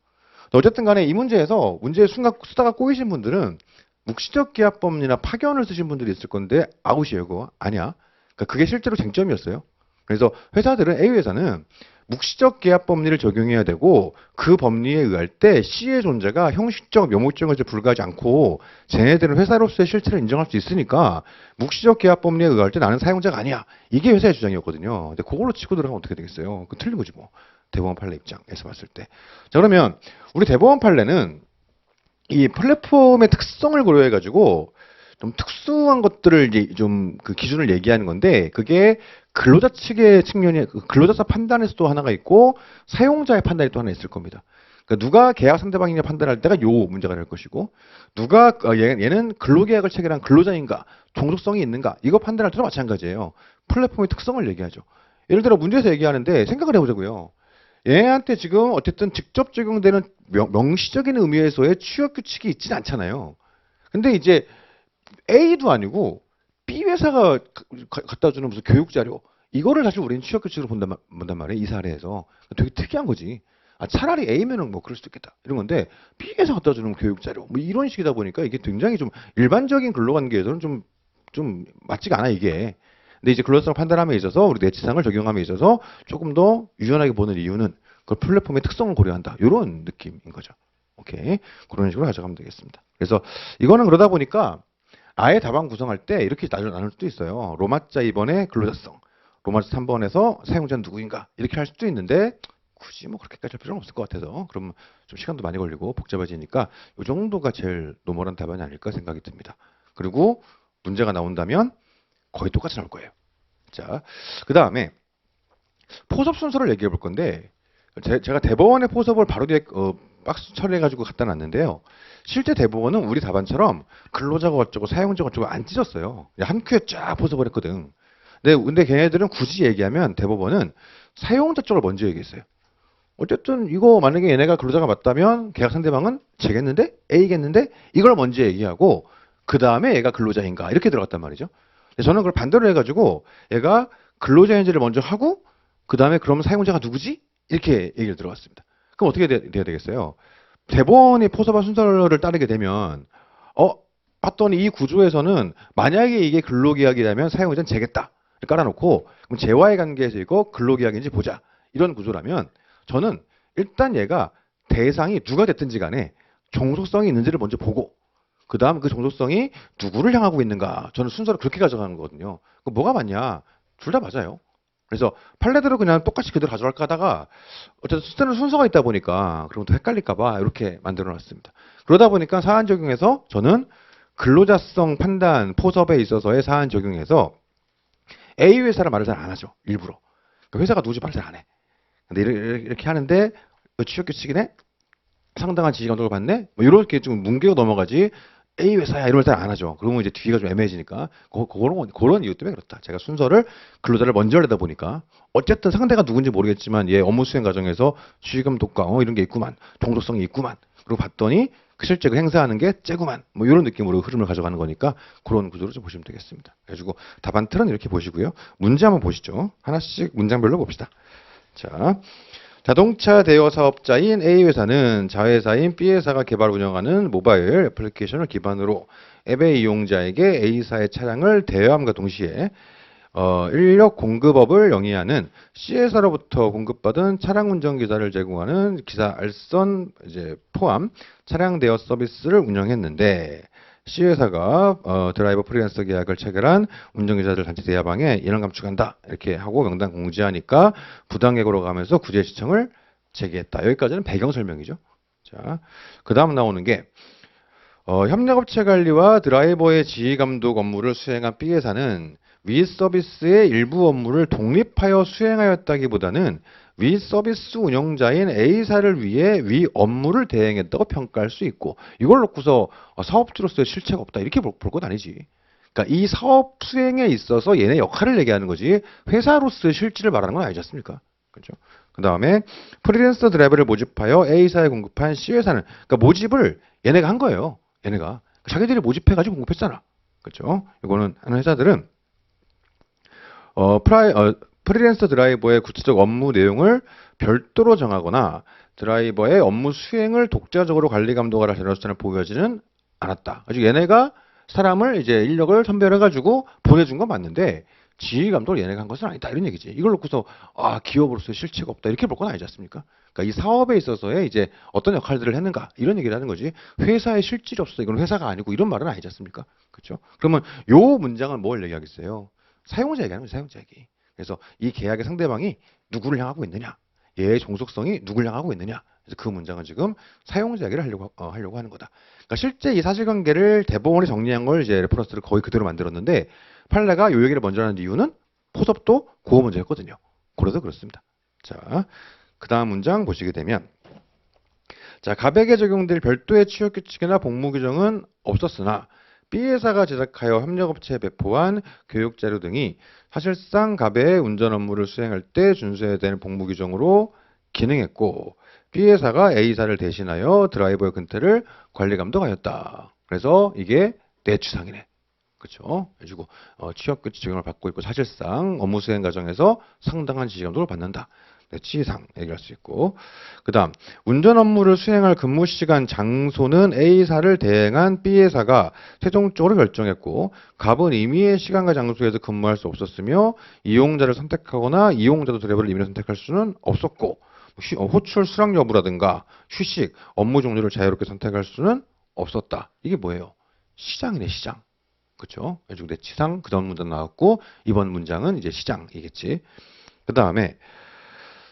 Speaker 1: 어쨌든 간에 이 문제에서 문제의 순간 쓰다가 꼬이신 분들은 묵시적 계약법리나 파견을 쓰신 분들이 있을 건데 아웃이에요. 그거 아니야. 그러니까 그게 실제로 쟁점이었어요. 그래서 회사들은 A 회사는 묵시적 계약 법리를 적용해야 되고 그 법리에 의할 때 C의 존재가 형식적 명목적 것에 불과하지 않고 쟤네들은 회사로서의 실체를 인정할 수 있으니까 묵시적 계약 법리에 의할 때 나는 사용자가 아니야. 이게 회사의 주장이었거든요. 근데 그걸로 치고 들어가면 어떻게 되겠어요? 그 틀린 거지 뭐. 대법원 판례 입장에서 봤을 때. 자 그러면 우리 대법원 판례는 이 플랫폼의 특성을 고려해가지고 좀 특수한 것들을 이제 좀 그 기준을 얘기하는 건데 그게 근로자 측의 측면이 근로자사 판단에서도 하나가 있고 사용자의 판단이 또 하나 있을 겁니다. 그러니까 누가 계약 상대방이냐 판단할 때가 요 문제가 될 것이고 누가 얘는 근로계약을 체결한 근로자인가 종속성이 있는가 이거 판단할 때도 마찬가지예요. 플랫폼의 특성을 얘기하죠. 예를 들어 문제에서 얘기하는데 생각을 해보자고요. 얘한테 지금 어쨌든 직접 적용되는 명시적인 의미에서의 취업 규칙이 있진 않잖아요. 근데 이제 A도 아니고 B 회사가 갖다 주는 무슨 교육 자료 이거를 사실 우리는 취업 규칙으로 본단 말이에요. 이 사례에서 되게 특이한 거지. 아, 차라리 A면은 뭐 그럴 수도 있겠다 이런 건데 B 회사 갖다 주는 교육 자료 뭐 이런 식이다 보니까 이게 굉장히 좀 일반적인 근로관계에서는 좀 맞지가 않아 이게. 근데 이제 근로성 판단함에 있어서 우리 내치상을 적용함에 있어서 조금 더 유연하게 보는 이유는 그 플랫폼의 특성을 고려한다 이런 느낌인 거죠. 오케이 그런 식으로 가져가면 되겠습니다. 그래서 이거는 그러다 보니까 아예 답안 구성할 때 이렇게 나눌 수도 있어요. 로마자 2번에 근로자성, 로마자 3번에서 사용자는 누구인가 이렇게 할 수도 있는데 굳이 뭐 그렇게까지 할 필요는 없을 것 같아서 그럼 좀 시간도 많이 걸리고 복잡해지니까 이 정도가 제일 노멀한 답안이 아닐까 생각이 듭니다. 그리고 문제가 나온다면 거의 똑같이 나올 거예요. 자, 그 다음에 포섭 순서를 얘기해 볼 건데 제가 대법원의 포섭을 바로 뒤에 박스 처리해가지고 갖다 놨는데요. 실제 대법원은 우리 답안처럼 근로자가 어쩌고 사용자가 어쩌고 안 찢었어요. 한 큐에 쫙 포섭을 했거든. 근데 걔네들은 굳이 얘기하면 대법원은 사용자 쪽을 먼저 얘기했어요. 어쨌든 이거 만약에 얘네가 근로자가 맞다면 계약 상대방은 쟤겠는데? A겠는데? 이걸 먼저 얘기하고 그 다음에 얘가 근로자인가 이렇게 들어갔단 말이죠. 저는 그걸 반대로 해가지고 얘가 근로자인지를 먼저 하고 그 다음에 그럼 사용자가 누구지? 이렇게 얘기를 들어갔습니다. 그럼 어떻게 돼야 되겠어요? 대법원이 포섭한 순서를 따르게 되면 봤더니 이 구조에서는 만약에 이게 근로계약이라면 사용자는 쟤겠다 깔아놓고 그럼 쟤와의 관계에서 이거 근로계약인지 보자 이런 구조라면 저는 일단 얘가 대상이 누가 됐든지 간에 종속성이 있는지를 먼저 보고 그 다음 그 종속성이 누구를 향하고 있는가 저는 순서를 그렇게 가져가는 거거든요. 그럼 뭐가 맞냐? 둘 다 맞아요. 그래서 판례대로 그냥 똑같이 그대로 가져갈까 하다가 어쨌든 쓰는 순서가 있다 보니까 그런 것도 헷갈릴까봐 이렇게 만들어 놨습니다. 그러다 보니까 사안 적용에서 저는 근로자성 판단 포섭에 있어서의 사안 적용에서 A 회사를 말을 잘 안 하죠. 일부러. 그러니까 회사가 누구지 말을 잘 안 해. 근데 이렇게 하는데 취업규칙이네? 상당한 지시감독을 받네? 뭐 이렇게 좀 뭉개고 넘어가지 A 회사야 이런 걸 잘 안 하죠. 그러면 이제 뒤가 좀 애매해지니까 그런 이유 때문에 그렇다. 제가 순서를 근로자를 먼저 하려다 보니까 어쨌든 상대가 누군지 모르겠지만 얘 업무 수행 과정에서 지휘감 독과 이런 게 있구만. 종속성이 있구만. 그리고 봤더니 그 실제 그 행사하는 게 째구만. 뭐 이런 느낌으로 흐름을 가져가는 거니까 그런 구조로 좀 보시면 되겠습니다. 그래가지고 답안 틀은 이렇게 보시고요. 문제 한번 보시죠. 하나씩 문장별로 봅시다. 자, 자동차 대여 사업자인 A회사는 자회사인 B회사가 개발 운영하는 모바일 애플리케이션을 기반으로 앱의 이용자에게 A사의 차량을 대여함과 동시에 인력 공급업을 영위하는 C회사로부터 공급받은 차량 운전기사를 제공하는 기사 알선 포함 차량 대여 서비스를 운영했는데 C회사가 드라이버 프리랜서 계약을 체결한 운전기사들 단체 대여방에 인원 감축한다 이렇게 하고 명단 공지하니까 부당해고로 가면서 구제 시청을 제기했다. 여기까지는 배경 설명이죠. 자, 그 다음 나오는 게 협력업체 관리와 드라이버의 지휘 감독 업무를 수행한 B회사는 위 서비스의 일부 업무를 독립하여 수행하였다기보다는 위 서비스 운영자인 A사를 위해 위 업무를 대행했다고 평가할 수 있고 이걸 놓고서 사업주로서의 실체가 없다 이렇게 볼 건 아니지. 그러니까 이 사업 수행에 있어서 얘네 역할을 얘기하는 거지 회사로서의 실질을 말하는 건 아니지 않습니까? 그죠? 그 다음에 프리랜서 드라이버를 모집하여 A사에 공급한 C회사는 그러니까 모집을 얘네가 한 거예요. 얘네가 자기들이 모집해가지고 공급했잖아. 그죠? 이거는 하는 회사들은 프리랜서 드라이버의 구체적 업무 내용을 별도로 정하거나 드라이버의 업무 수행을 독자적으로 관리 감독할 자료선을 보여지는 않았다. 아직 얘네가 사람을 이제 인력을 선별해가지고 보내준 건 맞는데 지휘 감독을 얘네가 한 것은 아니다 이런 얘기지. 이걸 놓고서 기업으로서의 실체가 없다 이렇게 볼 건 아니지 않습니까? 그러니까 이 사업에 있어서의 이제 어떤 역할들을 했는가 이런 얘기를 하는 거지. 회사의 실질이 없어 이건 회사가 아니고 이런 말은 아니지 않습니까? 그렇죠? 그러면 요 문장은 뭘 얘기하겠어요? 사용자 얘기하는 거죠. 사용자 얘기. 그래서 이 계약의 상대방이 누구를 향하고 있느냐, 얘의 종속성이 누구를 향하고 있느냐. 그래서 그 문장은 지금 사용자 얘기를 하려고 하는 거다. 그러니까 실제 이 사실관계를 대법원이 정리한 걸 이제 레퍼런스를 거의 그대로 만들었는데 판례가 요 얘기를 먼저 하는 이유는 포섭도 그거 먼저 했거든요. 그래서 그렇습니다. 자, 그 다음 문장 보시게 되면 자, 갑에게 적용될 별도의 취업 규칙이나 복무 규정은 없었으나 B회사가 제작하여 협력업체에 배포한 교육자료 등이 사실상 갑의 운전 업무를 수행할 때 준수해야 되는 복무 규정으로 기능했고 B회사가 A사를 대신하여 드라이버의 근태를 관리 감독하였다. 그래서 이게 내취상이네. 그렇죠? 그래가지고 취업 규칙 적용을 받고 있고 사실상 업무 수행 과정에서 상당한 지시 감독을 받는다. 내취상 얘기할 수 있고 그 다음 운전 업무를 수행할 근무 시간 장소는 A사를 대행한 B회사가 최종적으로 결정했고 갑은 임의의 시간과 장소에서 근무할 수 없었으며 이용자를 선택하거나 이용자도 드라이버를 임의로 선택할 수는 없었고 호출 수락 여부라든가 휴식, 업무 종류를 자유롭게 선택할 수는 없었다. 이게 뭐예요? 시장이네 시장. 그렇죠? 그래가지고 내치상 그 다음 문장 나왔고 이번 문장은 이제 시장이겠지. 그 다음에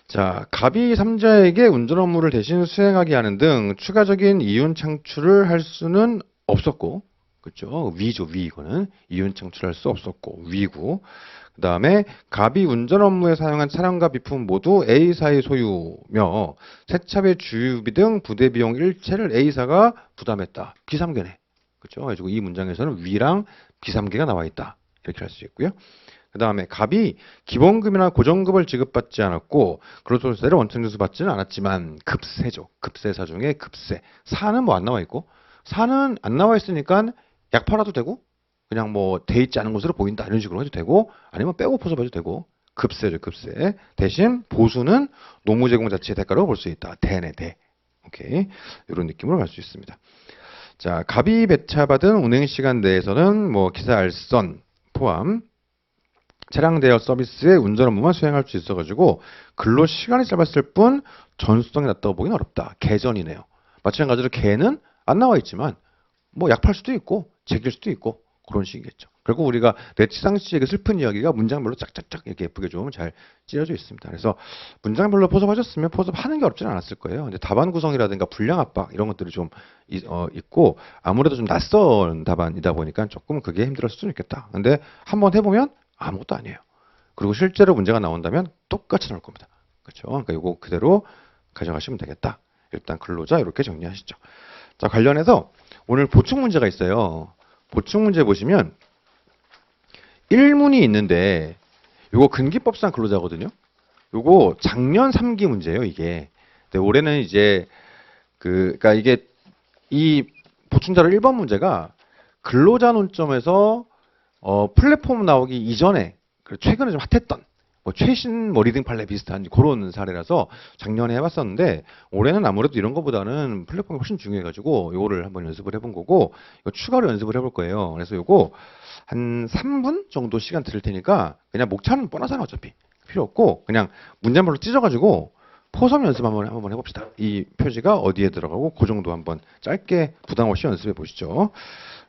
Speaker 1: 자, 갑이 삼자에게 운전 업무를 대신 수행하게 하는 등 추가적인 이윤 창출을 할 수는 없었고, 그렇죠? 위죠, 위 이거는 이윤 창출할 수 없었고 위고. 그 다음에 갑이 운전 업무에 사용한 차량과 비품 모두 A사의 소유며 세차비 주유비 등 부대 비용 일체를 A사가 부담했다. 비삼계네. 그렇죠? 그래가지고 이 문장에서는 위랑 비삼계가 나와 있다. 이렇게 할 수 있고요. 그 다음에 갑이 기본급이나 고정급을 지급받지 않았고 그로소세를 원천징수 받지는 않았지만 급세죠. 급세사 중에 급세. 사는 뭐 안 나와 있고 사는 안 나와 있으니까 약 팔아도 되고 그냥 뭐 돼 있지 않은 것으로 보인다 이런 식으로 해도 되고 아니면 빼고 포섭해도 되고 급세죠. 급세. 대신 보수는 노무 제공 자체의 대가로 볼 수 있다. 대네 대. 오케이. 이런 느낌으로 갈 수 있습니다. 자, 갑이 배차받은 운행 시간 내에서는 뭐 기사 알선 포함 차량 대여 서비스의 운전 업무만 수행할 수 있어가지고 근로 시간이 짧았을 뿐 전수성이 낮다고 보기는 어렵다. 개전이네요. 마찬가지로 개는 안 나와 있지만 뭐 약 팔 수도 있고 제길 수도 있고 그런 식이겠죠. 결국 우리가 내치상 씨에게 슬픈 이야기가 문장별로 짝짝짝 이렇게 예쁘게 좀 잘 찢어져 있습니다. 그래서 문장별로 포섭하셨으면 포섭하는 게 없지는 않았을 거예요. 근데 답안 구성이라든가 분량 압박 이런 것들이 좀 있고 아무래도 좀 낯선 답안이다 보니까 조금 그게 힘들었을 수는 있겠다. 근데 한번 해보면 아무것도 아니에요. 그리고 실제로 문제가 나온다면 똑같이 나올 겁니다. 그렇죠? 그러니까 이거 그대로 가져가시면 되겠다. 일단 근로자 이렇게 정리하시죠. 자, 관련해서 오늘 보충 문제가 있어요. 보충 문제 보시면 1문이 있는데 이거 근기법상 근로자거든요. 이거 작년 3기 문제예요, 이게. 근데 올해는 이제 그러니까 이게 이 보충자료 1번 문제가 근로자 논점에서 플랫폼 나오기 이전에 최근에 좀 핫했던 뭐 최신 뭐 리딩 판례 비슷한 그런 사례라서 작년에 해봤었는데 올해는 아무래도 이런 거보다는 플랫폼이 훨씬 중요해가지고 이거를 한번 연습을 해본 거고 이거 추가로 연습을 해볼 거예요. 그래서 이거 한 3분 정도 시간 드릴 테니까 그냥 목차는 뻔하잖아 어차피 필요 없고 그냥 문장별로 찢어가지고 포섬 연습 한번 해봅시다. 이 표지가 어디에 들어가고 그 정도 한번 짧게 부담 없이 연습해 보시죠.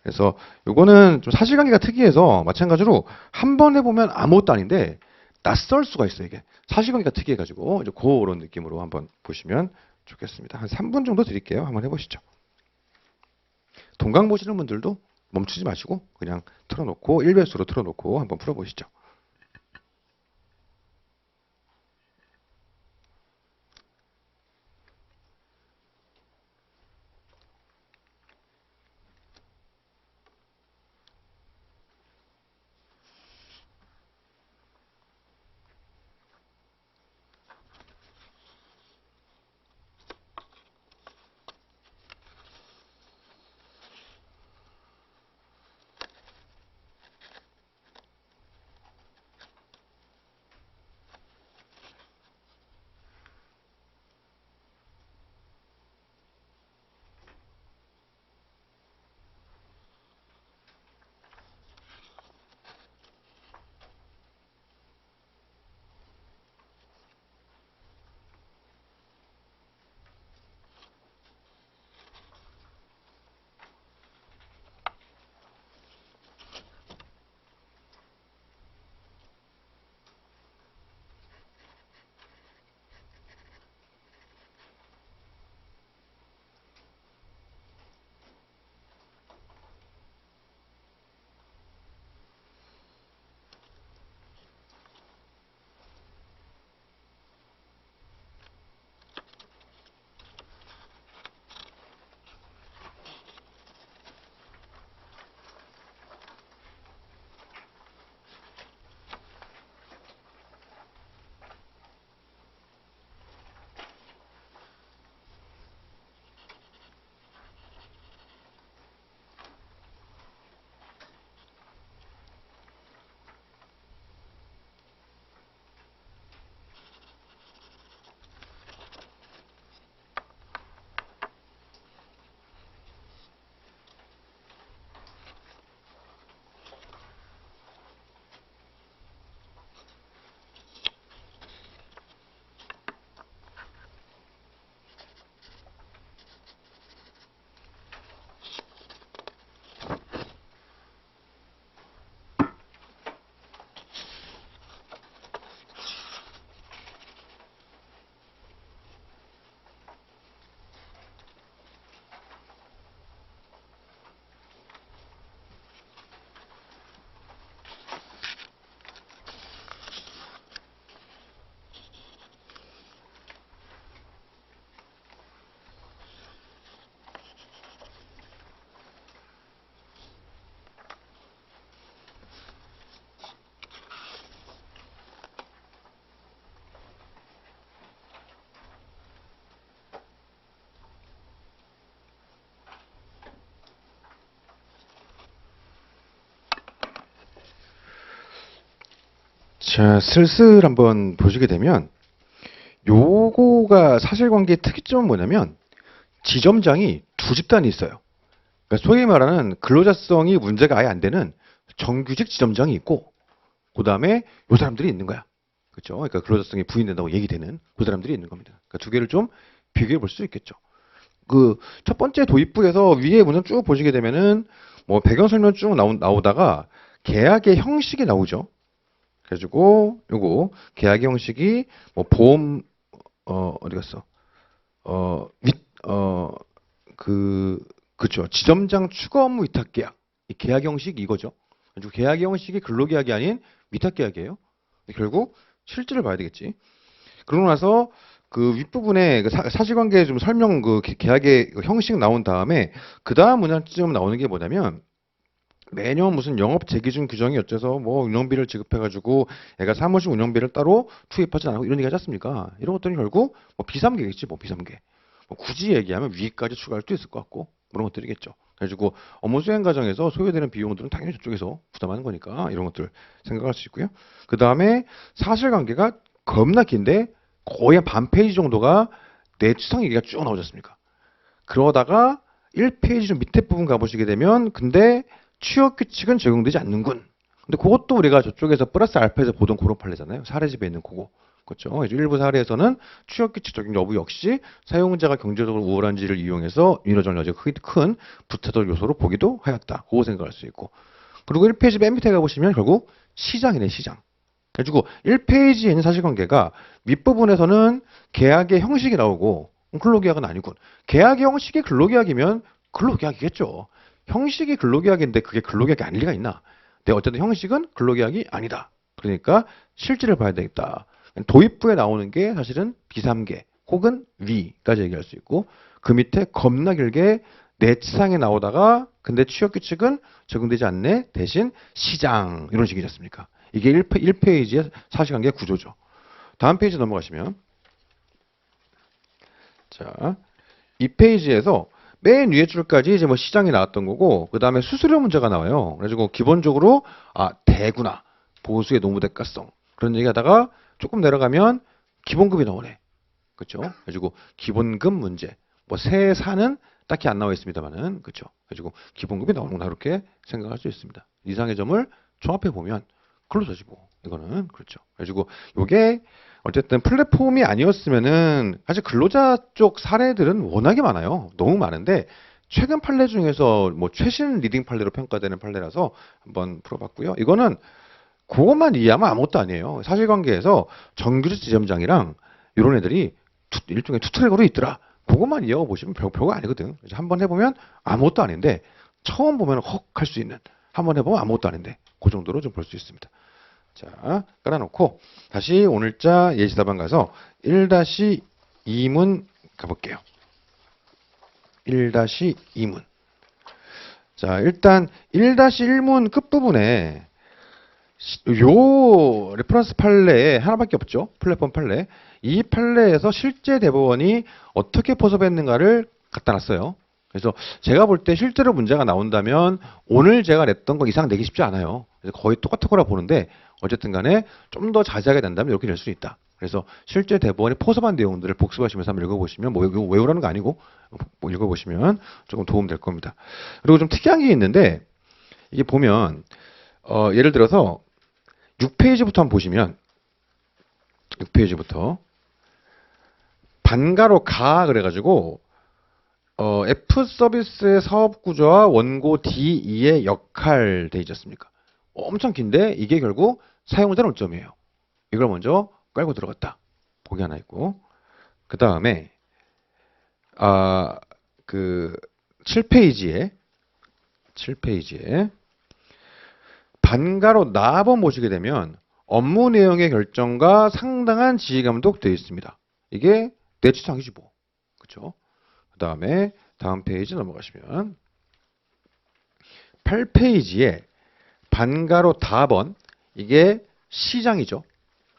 Speaker 1: 그래서 요거는 좀 사실관계가 특이해서 마찬가지로 한 번 해보면 아무것도 아닌데 낯설 수가 있어요. 이게 사실관계가 특이해가지고 이제 그런 느낌으로 한번 보시면 좋겠습니다. 한 3분 정도 드릴게요. 한번 해보시죠. 동강 보시는 분들도 멈추지 마시고 그냥 틀어놓고 1배수로 틀어놓고 한번 풀어보시죠. 자, 슬슬 한번 보시게 되면 요거가 사실관계의 특이점은 뭐냐면 지점장이 두 집단이 있어요. 그러니까 소위 말하는 근로자성이 문제가 아예 안 되는 정규직 지점장이 있고 그 다음에 요 사람들이 있는 거야. 그렇죠? 그러니까 근로자성이 부인된다고 얘기되는 그 사람들이 있는 겁니다. 그러니까 두 개를 좀 비교해 볼 수 있겠죠. 그 첫 번째 도입부에서 위에 문장 쭉 보시게 되면은 뭐 배경 설명 쭉 나오다가 계약의 형식이 나오죠. 그래가지고 요거 계약의 형식이 뭐 보험 어디 갔어? 그 그쵸. 지점장 추가 업무 위탁 계약. 이 계약 형식이 이거죠. 그리고 계약 형식이 근로계약이 아닌 위탁 계약이에요. 결국 실질을 봐야 되겠지. 그러고 나서 그 윗부분에 그 사실관계 좀 설명 그 계약의 그 형식 나온 다음에 그 다음 문장쯤 나오는 게 뭐냐면 매년 무슨 영업 재기준 규정이 어째서 뭐 운영비를 지급해가지고 애가 사무실 운영비를 따로 투입하지 않고 이런 얘기 하지 않습니까? 이런 것들이 결국 뭐 비삼계겠지 뭐 비삼계. 뭐 굳이 얘기하면 위까지 추가할 수도 있을 것 같고 그런 것들이겠죠. 그래가지고 업무 수행 과정에서 소요되는 비용들은 당연히 저쪽에서 부담하는 거니까 이런 것들 생각할 수 있고요. 그 다음에 사실관계가 겁나 긴데 거의 한 반 페이지 정도가 내추상 얘기가 쭉 나오지 않습니까? 그러다가 1페이지 좀 밑에 부분 가보시게 되면 근데 취업 규칙은 적용되지 않는군. 근데 그것도 우리가 저쪽에서 플러스 알파에서 보던 그런 판례잖아요. 사례집에 있는 그거. 그렇죠. 일부 사례에서는 취업 규칙 적용 여부 역시 사용자가 경제적으로 우월한지를 이용해서 윤호정 여지가 큰 부차적 요소로 보기도 하였다. 그거 생각할 수 있고. 그리고 1페이지 맨 밑에 가보시면 결국 시장이네, 시장. 그래가지고 1페이지에 있는 사실관계가 윗부분에서는 계약의 형식이 나오고 근로계약은 아니군. 계약의 형식이 근로계약이면 근로계약이겠죠. 형식이 근로계약인데 그게 근로계약이 아닐 리가 있나? 근데 어쨌든 형식은 근로계약이 아니다. 그러니까 실질을 봐야 되겠다. 도입부에 나오는 게 사실은 비삼계 혹은 위까지 얘기할 수 있고 그 밑에 겁나 길게 내치상에 나오다가 근데 취업규칙은 적용되지 않네. 대신 시장 이런 식이지 않습니까? 이게 1페이지의 사실관계 구조죠. 다음 페이지 넘어가시면 자, 이 페이지에서 맨 위에 줄까지 이제 뭐 시장이 나왔던 거고 그 다음에 수수료 문제가 나와요. 그래가지고 기본적으로 대구나 보수의 노무대가성 그런 얘기하다가 조금 내려가면 기본급이 나오네. 그렇죠? 그래가지고 기본급 문제 뭐 세사는 딱히 안 나와 있습니다만은 그렇죠? 그래가지고 기본급이 나오는구나 이렇게 생각할 수 있습니다. 이상의 점을 종합해 보면 클로저지 뭐 이거는 그렇죠. 그래가지고 요게 어쨌든 플랫폼이 아니었으면은 사실 근로자 쪽 사례들은 워낙에 많아요. 너무 많은데 최근 판례 중에서 뭐 최신 리딩 판례로 평가되는 판례라서 한번 풀어봤고요. 이거는 그것만 이해하면 아무것도 아니에요. 사실관계에서 정규직 지점장이랑 이런 애들이 일종의 투트랙으로 있더라. 그것만 이해하고 보시면 별거 아니거든. 한번 해보면 아무것도 아닌데 처음 보면 헉 할 수 있는 한번 해보면 아무것도 아닌데 그 정도로 좀 볼 수 있습니다. 자, 깔아놓고 다시 오늘자 예시답안 가서 1-2문 가볼게요. 1-2문. 자, 일단 1-1문 끝부분에 요 레퍼런스 판례에 하나밖에 없죠. 플랫폼 판례. 이 판례에서 실제 대법원이 어떻게 포섭했는가를 갖다 놨어요. 그래서 제가 볼 때 실제로 문제가 나온다면 오늘 제가 냈던 거 이상 내기 쉽지 않아요. 그래서 거의 똑같을 거라 보는데 어쨌든 간에 좀 더 자세하게 된다면 이렇게 될 수 있다. 그래서 실제 대법원이 포섭한 내용들을 복습하시면서 한번 읽어보시면 뭐 이거 외우라는 거 아니고 뭐 읽어보시면 조금 도움 될 겁니다. 그리고 좀 특이한 게 있는데 이게 보면 예를 들어서 6페이지부터 한번 보시면 6페이지부터 반가로 가 그래가지고 F 서비스의 사업 구조와 원고 D2의 역할 돼 있지 않습니까? 엄청 긴데 이게 결국 사용자 논점이에요. 이걸 먼저 깔고 들어갔다. 보기 하나 있고 그 다음에 그 7페이지에 반가로 나번 보시게 되면 업무 내용의 결정과 상당한 지휘감독 되어 있습니다. 이게 내치상이지 뭐. 그렇죠? 그 다음에 다음 페이지 넘어가시면 8페이지에 반가로 다번 이게 시장이죠.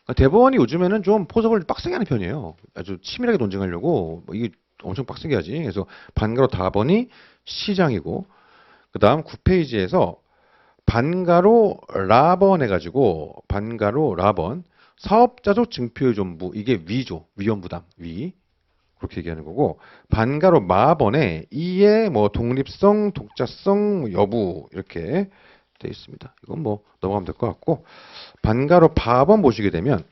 Speaker 1: 그러니까 대법원이 요즘에는 좀 포섭을 빡세게 하는 편이에요. 아주 치밀하게 논쟁하려고 이게 엄청 빡세게 하지. 그래서 반가로 다번이 시장이고 그 다음 9페이지에서 반가로 라번 해가지고 반가로 라번 사업자적 증표의존부 이게 위죠. 위험부담 위 그렇게 얘기하는 거고 반가로 마번에 이의 뭐 독립성, 독자성 뭐 여부 이렇게 돼 있습니다. 이건 뭐 넘어가면 될 것 같고 반가로 바번 보시게 되면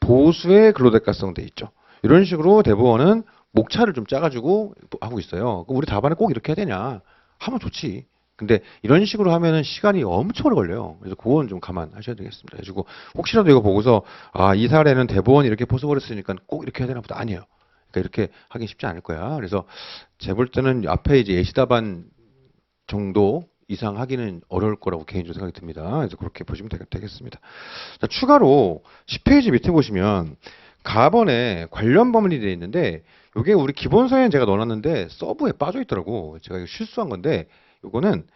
Speaker 1: 보수의 근로대가성 돼 있죠. 이런 식으로 대법원은 목차를 좀 짜가지고 하고 있어요. 그럼 우리 답안에 꼭 이렇게 해야 되냐? 하면 좋지. 근데 이런 식으로 하면은 시간이 엄청 오래 걸려요. 그래서 그건 좀 감안하셔야 되겠습니다. 그래가지고 혹시라도 이거 보고서 아, 이 사례는 대법원이 이렇게 포석을했으니까 꼭 이렇게 해야 되나 보다. 아니에요. 그러니까 이렇게 하기 쉽지 않을 거야. 그래서 제 볼 때는 앞에 이제 예시답안 정도 이상 하기는 어려울 거라고 개인적으로 생각이 듭니다. 그래서 그렇게 보시면 되겠습니다. 자, 추가로 10페이지 밑에 보시면 가번에 관련 법률이 되어 있는데 이게 우리 기본서에는 제가 넣어놨는데 서브에 빠져 있더라고. 제가 이거 실수한 건데 이거는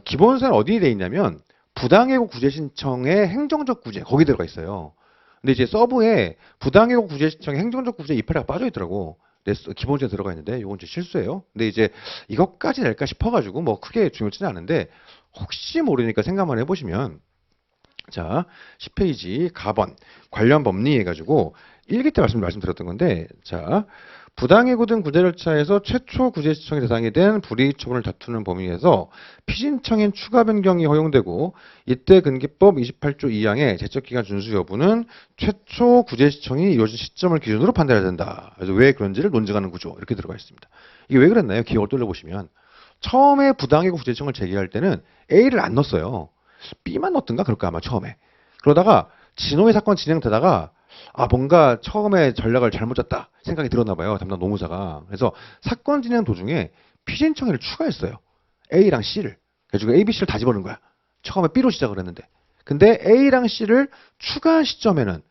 Speaker 1: 기본서는 어디에 되어 있냐면 부당해고 구제 신청의 행정적 구제 거기 들어가 있어요. 근데 이제 서브에 부당해고 구제 신청의 행정적 구제 이파리가 빠져 있더라고. 기본적으로 들어가 있는데 이건 제 실수예요. 근데 이제 이것까지 낼까 싶어가지고 뭐 크게 중요치는 않은데 혹시 모르니까 생각만 해보시면 자 10페이지 가번 관련 법리 해가지고 1기 때 말씀드렸던 건데 자 부당해고 등 구제 절차에서 최초 구제 신청의 대상이 된 불이익 처분을 다투는 범위에서 피신청인 추가 변경이 허용되고 이때 근기법 28조 2항의 제적기간 준수 여부는 최초 구제 신청이 이루어진 시점을 기준으로 판단해야 된다. 그래서 왜 그런지를 논증하는 구조 이렇게 들어가 있습니다. 이게 왜 그랬나요? 기억을 돌려보시면 처음에 부당해고 구제 신청을 제기할 때는 A를 안 넣었어요. B만 넣었던가 그럴까 아마 처음에. 그러다가 진호의 사건 진행되다가 아 뭔가 처음에 전략을 잘못 짰다 생각이 들었나 봐요. 담당 노무사가. 그래서 사건 진행 도중에 피신청일을 추가했어요. A랑 C를. 그래가지고 A, B, C를 다 집어넣은 거야. 처음에 B로 시작을 했는데. 근데 A랑 C를 추가한 시점에는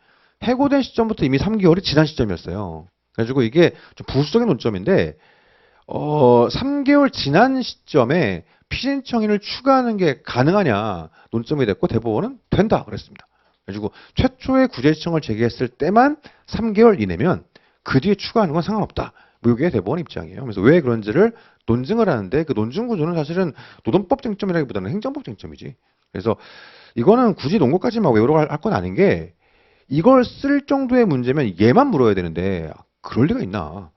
Speaker 1: 해고된 시점부터 이미 3개월이 지난 시점이었어요. 그래가지고 이게 좀 부수적인 논점인데 3개월 지난 시점에 피신청인을 추가하는 게 가능하냐 논점이 됐고 대법원은 된다 그랬습니다. 그래가지고 최초의 구제 신청을 제기했을 때만 3개월 이내면 그 뒤에 추가하는 건 상관없다. 뭐 이게 대법원 입장이에요. 그래서 왜 그런지를 논증을 하는데 그 논증 구조는 사실은 노동법 쟁점이라기보다는 행정법 쟁점이지. 그래서 이거는 굳이 논거까지만 외우라고 할 건 아닌 게 이걸 쓸 정도의 문제면 얘만 물어야 되는데 그럴 리가 있나.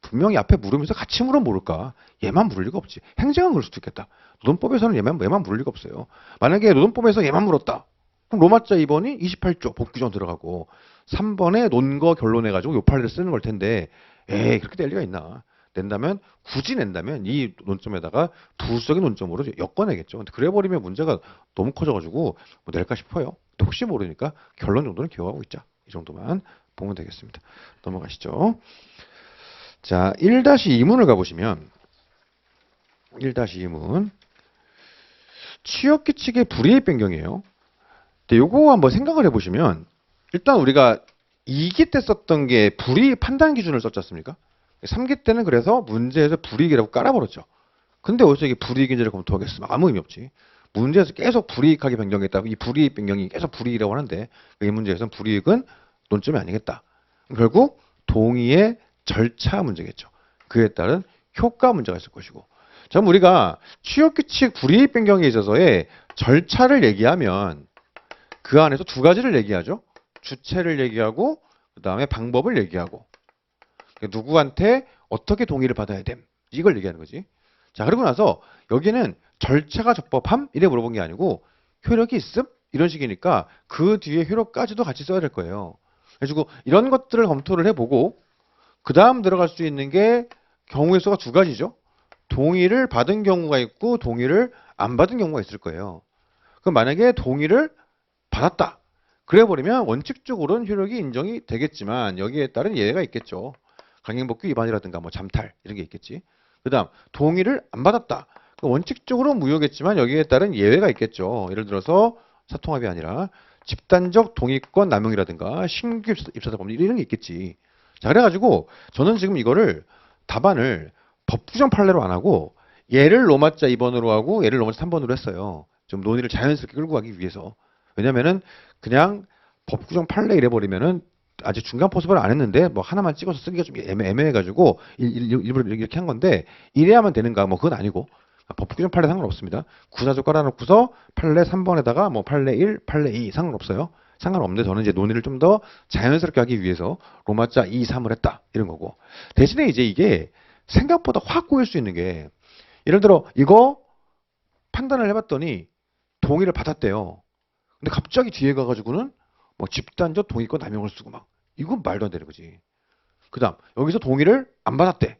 Speaker 1: 분명히 앞에 물으면서 같이 물어 모를까? 얘만 물을 리가 없지. 행정은 그럴 수도 있겠다. 노동법에서는 얘만 물을 리가 없어요. 만약에 노동법에서 얘만 물었다. 그럼 로마자 2번이 28조 복귀전 들어가고 3번에 논거 결론해가지고 요 판례를 쓰는 걸 텐데 에이 그렇게 될 리가 있나. 낸다면 굳이 낸다면 이 논점에다가 부수적인 논점으로 엮어내겠죠. 근데 그래버리면 문제가 너무 커져가지고 뭐 낼까 싶어요. 근데 혹시 모르니까 결론 정도는 기억하고 있자. 이 정도만 보면 되겠습니다. 넘어가시죠. 자, 1-2문을 가보시면 1-2문 취업규칙의 불이익 변경이에요. 근데 요거 한번 생각을 해보시면 일단 우리가 2기 때 썼던 게 불이익 판단 기준을 썼지 않습니까? 3기 때는 그래서 문제에서 불이익이라고 깔아버렸죠. 근데 어디서 이게 불이익인지를 검토하겠으면 아무 의미 없지. 문제에서 계속 불이익하게 변경했다고 이 불이익 변경이 계속 불이익이라고 하는데 이 문제에서는 불이익은 논점이 아니겠다. 결국 동의의 절차 문제겠죠. 그에 따른 효과 문제가 있을 것이고. 자, 그럼 우리가 취업규칙 불이익 변경에 있어서의 절차를 얘기하면 그 안에서 두 가지를 얘기하죠. 주체를 얘기하고 그 다음에 방법을 얘기하고 누구한테 어떻게 동의를 받아야 됨. 이걸 얘기하는 거지. 자, 그러고 나서 여기는 절차가 적법함? 이래 물어본 게 아니고 효력이 있음? 이런 식이니까 그 뒤에 효력까지도 같이 써야 될 거예요. 그래가지고 이런 것들을 검토를 해보고 그 다음 들어갈 수 있는 게 경우의 수가 두 가지죠. 동의를 받은 경우가 있고 동의를 안 받은 경우가 있을 거예요. 그럼 만약에 동의를 받았다. 그래버리면 원칙적으로는 효력이 인정이 되겠지만 여기에 따른 예외가 있겠죠. 강행복귀 위반이라든가 뭐 잠탈 이런 게 있겠지. 그 다음 동의를 안 받았다. 원칙적으로 무효겠지만 여기에 따른 예외가 있겠죠. 예를 들어서 사통합이 아니라 집단적 동의권 남용이라든가 신규 입사자 법률 이런 게 있겠지. 자, 그래가지고 저는 지금 이거를 답안을 법규정 판례로 안 하고 얘를 로마자 2번으로 하고 얘를 로마자 3번으로 했어요. 좀 논의를 자연스럽게 끌고 가기 위해서. 왜냐면은 그냥 법규정 판례 이래버리면은 아직 중간 포섭을 안 했는데 뭐 하나만 찍어서 쓰기가 좀 애매해가지고 일부러 이렇게 한 건데 이래야만 되는가 뭐 그건 아니고 버프 규정 판례 상관없습니다. 구사조 깔아놓고서 판례 3번에다가 뭐 판례 1, 판례 2 상관없어요. 상관없는데 저는 이제 논의를 좀 더 자연스럽게 하기 위해서 로마자 2, 3을 했다. 이런 거고. 대신에 이제 이게 생각보다 확 꼬일 수 있는 게 예를 들어 이거 판단을 해봤더니 동의를 받았대요. 근데 갑자기 뒤에 가가지고는 뭐 집단적 동의권 남용을 쓰고 막 이건 말도 안 되는 거지. 그다음 여기서 동의를 안 받았대.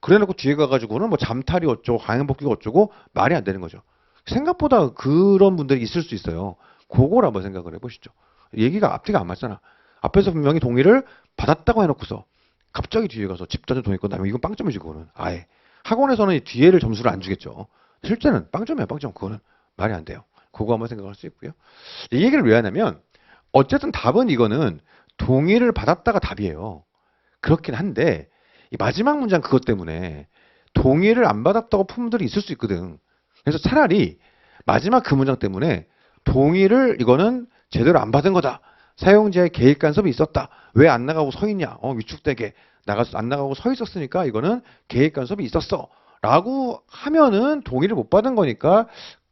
Speaker 1: 그래놓고 뒤에 가가지고는 뭐 잠탈이 어쩌고 강행복귀가 어쩌고 말이 안 되는 거죠. 생각보다 그런 분들이 있을 수 있어요. 그걸 한번 생각을 해보시죠. 얘기가 앞뒤가 안 맞잖아. 앞에서 분명히 동의를 받았다고 해놓고서 갑자기 뒤에 가서 집단적 동의권 남용 이건 빵점이지 그거는 아예. 학원에서는 이 뒤에를 점수를 안 주겠죠. 실제는 빵점이야 빵점. 그거는 말이 안 돼요. 그거 한번 생각할 수 있고요. 이 얘기를 왜 하냐면 어쨌든 답은 이거는 동의를 받았다가 답이에요. 그렇긴 한데 이 마지막 문장 그것 때문에 동의를 안 받았다고 푼 분들이 있을 수 있거든. 그래서 차라리 마지막 그 문장 때문에 동의를 이거는 제대로 안 받은 거다. 사용자의 개입 간섭이 있었다. 왜 안 나가고 서 있냐? 위축되게 안 나가고 서 있었으니까 이거는 개입 간섭이 있었어. 라고 하면은 동의를 못 받은 거니까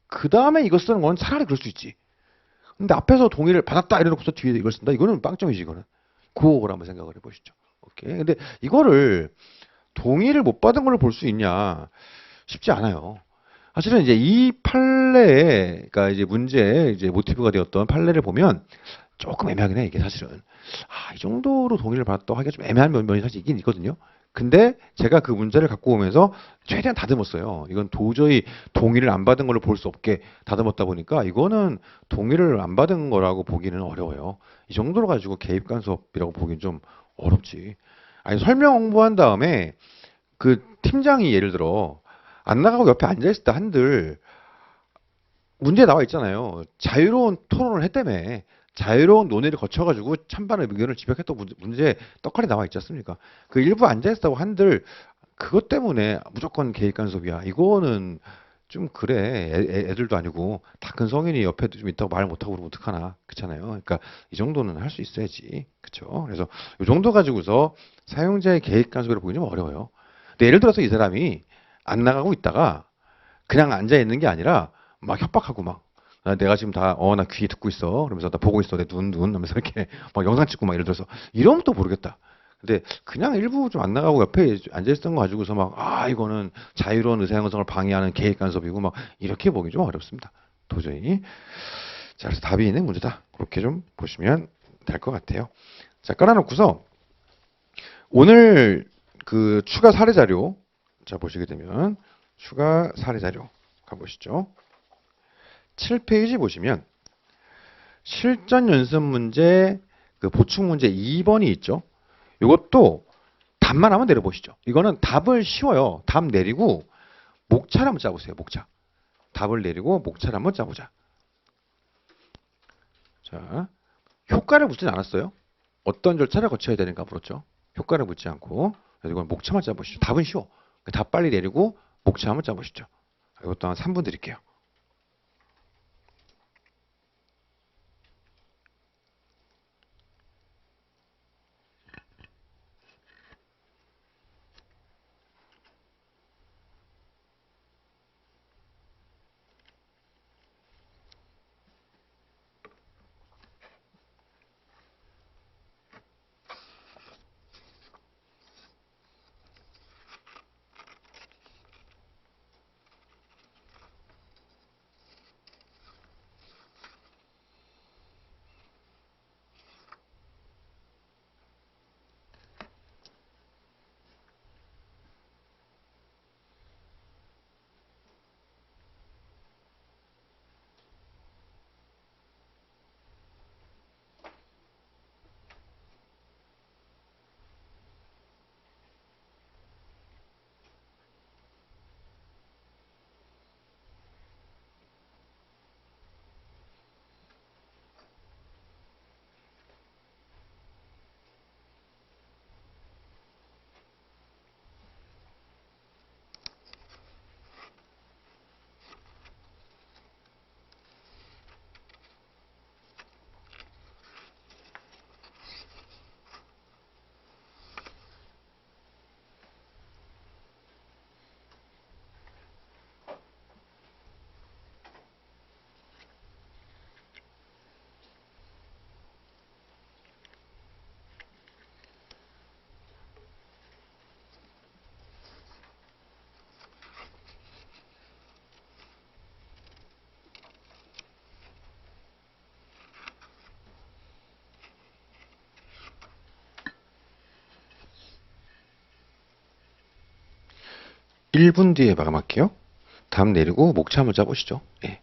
Speaker 1: 그 다음에 이거 쓰는 건 차라리 그럴 수 있지. 근데 앞에서 동의를 받았다 이래놓고서 뒤에 이걸 쓴다. 이거는 빵점이지 이거는. 그걸 한번 생각을 해보시죠. 오케이. 근데 이거를 동의를 못 받은 걸로 볼 수 있냐? 쉽지 않아요. 사실은 이제 이 판례에, 그러니까 이제 문제의 이제 모티브가 되었던 판례를 보면 조금 애매하긴 해, 이게 사실은. 이 정도로 동의를 받았다고 하기가 좀 애매한 면이 사실 있긴 있거든요. 근데 제가 그 문제를 갖고 오면서 최대한 다듬었어요. 이건 도저히 동의를 안 받은 걸로 볼 수 없게 다듬었다 보니까 이거는 동의를 안 받은 거라고 보기는 어려워요. 이 정도로 가지고 개입 간섭이라고 보기는 좀 어렵지. 아니, 설명 홍보한 다음에 그 팀장이 예를 들어 안 나가고 옆에 앉아있을 때 한들 문제 나와 있잖아요. 자유로운 토론을 했다며. 자유로운 논의를 거쳐가지고 찬반의 의견을 집약했던 문제 떡하니 나와 있지 않습니까? 그 일부 앉아있다고 한들 그것 때문에 무조건 개입 간섭이야. 이거는 좀 그래. 애들도 아니고 다 큰 성인이 옆에 좀 있다고 말 못하고 그러면 어떡하나. 그렇잖아요. 그러니까 이 정도는 할 수 있어야지. 그렇죠? 그래서 이 정도 가지고서 사용자의 개입 간섭이라고 보기 좀 어려워요. 근데 예를 들어서 이 사람이 안 나가고 있다가 그냥 앉아 있는 게 아니라 막 협박하고 막 내가 지금 다 나 귀 듣고 있어. 그러면서 나 보고 있어. 내 눈 하면서 이렇게 막 영상 찍고 막 예를 들어서 이러면 또 모르겠다. 근데 그냥 일부 좀 안 나가고 옆에 앉아 있었던 거 가지고서 막 이거는 자유로운 의사 형성을 방해하는 개입 간섭이고 막 이렇게 보기 좀 어렵습니다. 도저히. 자, 그래서 답이 있는 문제다. 그렇게 좀 보시면 될 것 같아요. 자, 깔아놓고서 오늘 그 추가 사례 자료 자 보시게 되면 추가 사례 자료 가보시죠. 7페이지 보시면 실전 연습 문제 그 보충 문제 2번이 있죠. 이것도 답만 한번 내려보시죠. 이거는 답을 쉬워요. 답 내리고 목차를 한번 짜보세요. 목차. 답을 내리고 목차를 한번 짜보자. 자, 효과를 묻진 않았어요. 어떤 절차를 거쳐야 되는가 물었죠. 효과를 묻지 않고. 그래서 이건 목차만 짜보시죠. 답은 쉬워. 답 빨리 내리고 목차 한번 짜보시죠. 이것도 한 3분 드릴게요. 1분 뒤에 마감할게요. 다음 내리고 목차 한번 짜보시죠. 예.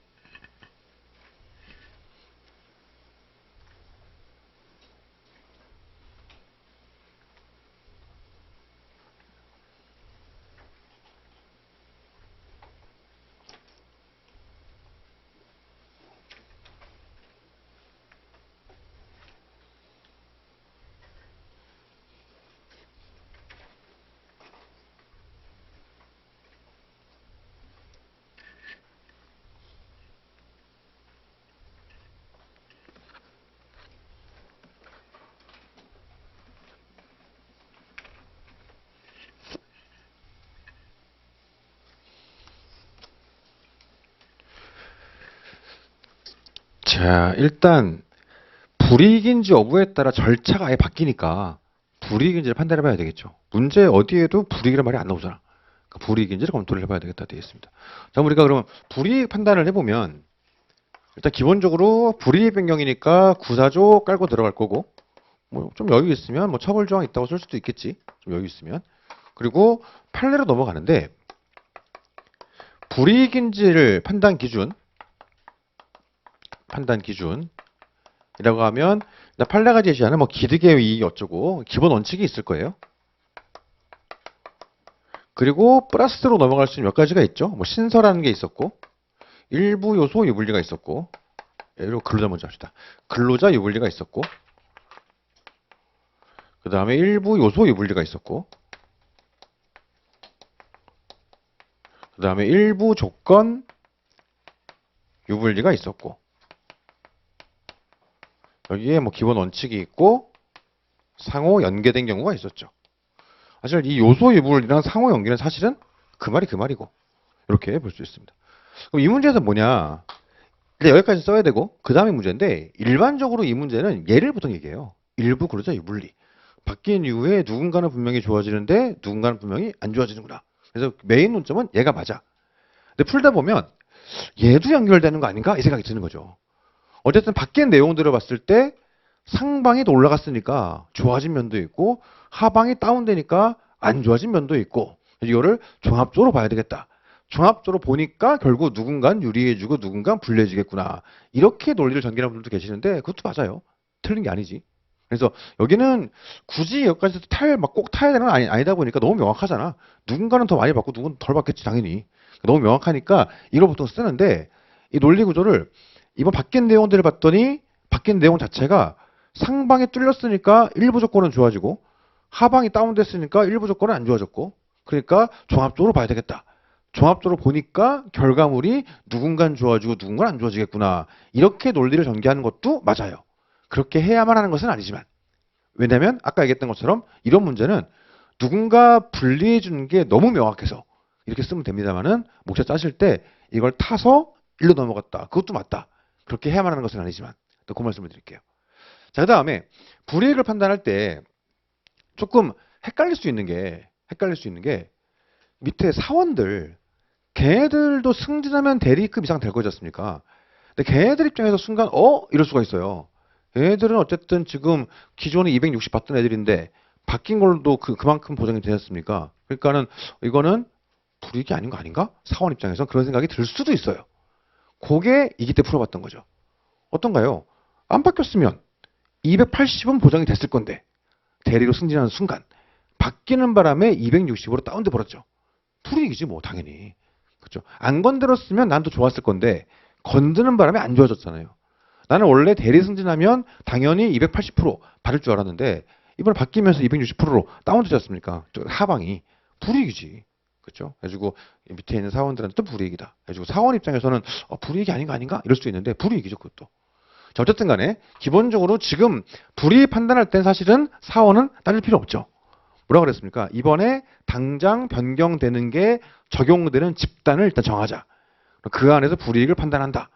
Speaker 1: 자, 일단 불이익인지 여부에 따라 절차가 아예 바뀌니까 불이익인지를 판단해 봐야 되겠죠. 문제 어디에도 불이익이란 말이 안 나오잖아. 그러니까 불이익인지를 검토를 해봐야 되겠다 되어 있습니다. 자, 우리가 그러면 불이익 판단을 해보면 일단 기본적으로 불이익 변경이니까 구사조 깔고 들어갈 거고 뭐 좀 여유 있으면 뭐 처벌 조항 있다고 쓸 수도 있겠지. 좀 여유 있으면. 그리고 판례로 넘어가는데 불이익인지를 판단 기준이라고 하면 판례가 제시하는 뭐 기득의 이익이 어쩌고 기본 원칙이 있을 거예요. 그리고 플러스로 넘어갈 수 있는 몇 가지가 있죠. 뭐 신설하는 게 있었고 일부 요소 유불리가 있었고 그리고 근로자 먼저 합시다. 근로자 유불리가 있었고 그 다음에 일부 요소 유불리가 있었고 그 다음에 일부 조건 유불리가 있었고 여기에 뭐 기본 원칙이 있고 상호 연계된 경우가 있었죠. 사실 이 요소 유불이랑 상호 연계는 사실은 그 말이 그 말이고 이렇게 볼 수 있습니다. 그럼 이 문제에서 뭐냐? 일단 여기까지 써야 되고 그 다음에 문제인데 일반적으로 이 문제는 예를 보통 얘기해요. 일부 근로자 유불리. 바뀐 이후에 누군가는 분명히 좋아지는데 누군가는 분명히 안 좋아지는구나. 그래서 메인 논점은 얘가 맞아. 근데 풀다 보면 얘도 연결되는 거 아닌가? 이 생각이 드는 거죠. 어쨌든 바뀐 내용들을 봤을 때 상방이 더 올라갔으니까 좋아진 면도 있고 하방이 다운되니까 안 좋아진 면도 있고 이거를 종합적으로 봐야 되겠다. 종합적으로 보니까 결국 누군가는 유리해지고 누군가는 불리해지겠구나. 이렇게 논리를 전개하는 분들도 계시는데 그것도 맞아요. 틀린 게 아니지. 그래서 여기는 굳이 여기까지 막 꼭 타야 되는 건 아니다 보니까 너무 명확하잖아. 누군가는 더 많이 받고 누군가는 덜 받겠지 당연히. 너무 명확하니까 이걸 보통 쓰는데 이 논리 구조를 이번 바뀐 내용들을 봤더니 바뀐 내용 자체가 상방이 뚫렸으니까 일부 조건은 좋아지고 하방이 다운됐으니까 일부 조건은 안 좋아졌고 그러니까 종합적으로 봐야 되겠다. 종합적으로 보니까 결과물이 누군가는 좋아지고 누군가는 안 좋아지겠구나. 이렇게 논리를 전개하는 것도 맞아요. 그렇게 해야만 하는 것은 아니지만 왜냐하면 아까 얘기했던 것처럼 이런 문제는 누군가 분리해 주는 게 너무 명확해서 이렇게 쓰면 됩니다만은 목차 짜실 때 이걸 타서 일로 넘어갔다. 그것도 맞다. 그렇게 해야만 하는 것은 아니지만 또 그 말씀을 드릴게요. 자, 그 다음에 불이익을 판단할 때 조금 헷갈릴 수 있는 게 밑에 사원들 걔네들도 승진하면 대리급 이상 될 거지 않습니까? 근데 걔네들 입장에서 순간 이럴 수가 있어요. 얘네들은 어쨌든 지금 기존에 260 받던 애들인데 바뀐 걸로도 그만큼 보장이 되었습니까? 그러니까는 이거는 불이익이 아닌 거 아닌가? 사원 입장에서 그런 생각이 들 수도 있어요. 그게 이기 때 풀어봤던 거죠. 어떤가요? 안 바뀌었으면 280은 보장이 됐을 건데 대리로 승진하는 순간 바뀌는 바람에 260으로 다운돼 버렸죠. 불이익이지 뭐 당연히. 그렇죠? 안 건드렸으면 난 더 좋았을 건데 건드는 바람에 안 좋아졌잖아요. 나는 원래 대리 승진하면 당연히 280% 받을 줄 알았는데 이번에 바뀌면서 260%로 다운되지 않습니까? 하방이 불이익이지. 그렇죠? 그래가지고 밑에 있는 사원들한테 또 불이익이다. 그래가지고 사원 입장에서는 불이익이 아닌가 이럴 수도 있는데 불이익이죠 그것도. 자, 어쨌든 간에 기본적으로 지금 불이익 판단할 땐 사실은 사원은 따질 필요 없죠. 뭐라 그랬습니까? 이번에 당장 변경되는 게 적용되는 집단을 일단 정하자. 그 안에서 불이익을 판단한다.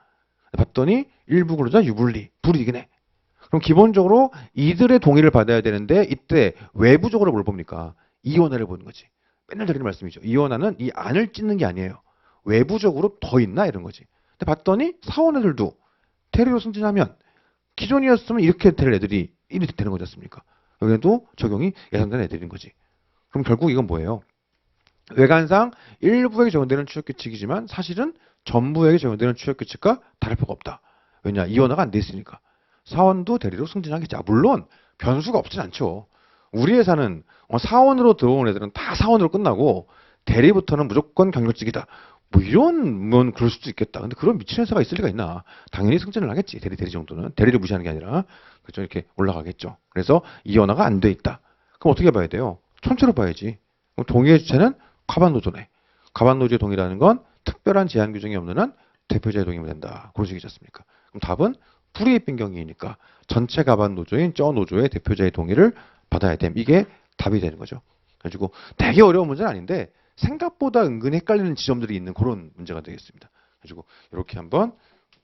Speaker 1: 봤더니 일부 근로자 유불리, 불이익이네. 그럼 기본적으로 이들의 동의를 받아야 되는데 이때 외부적으로 뭘 봅니까? 이원화를 보는 거지. 맨날 드리는 말씀이죠. 이원화는 이 안을 찢는 게 아니에요. 외부적으로 더 있나 이런 거지. 근데 봤더니 사원애들도 대리로 승진하면 기존이었으면 이렇게 될 애들이 이렇게 되는 거지 않습니까? 여기에도 적용이 예상되는 애들인 거지. 그럼 결국 이건 뭐예요? 외관상 일부에게 적용되는 추격규칙이지만 사실은 전부에게 적용되는 추격규칙과 다를 바가 없다. 왜냐? 이원화가 안 돼 있으니까. 사원도 대리로 승진하겠지. 물론 변수가 없진 않죠. 우리 회사는 사원으로 들어온 애들은 다 사원으로 끝나고 대리부터는 무조건 경력직이다. 뭐 이런 그럴 수도 있겠다. 근데 그런 미친 회사가 있을 리가 있나? 당연히 승진을 하겠지. 대리 정도는. 대리를 무시하는 게 아니라 그렇죠. 이렇게 올라가겠죠. 그래서 이원화가 안 돼 있다. 그럼 어떻게 봐야 돼요? 전체로 봐야지. 그럼 동의의 주체는 과반노조네. 과반노조의 동의라는 건 특별한 제한 규정이 없는 한 대표자의 동의면 된다. 그런 식이지 않습니까? 그럼 답은 불이익 변경이니까 전체 과반 노조인 저 노조의 대표자의 동의를 받아야 됨. 이게 답이 되는 거죠. 그래가지고 되게 어려운 문제는 아닌데 생각보다 은근히 헷갈리는 지점들이 있는 그런 문제가 되겠습니다. 그래가지고 이렇게 한번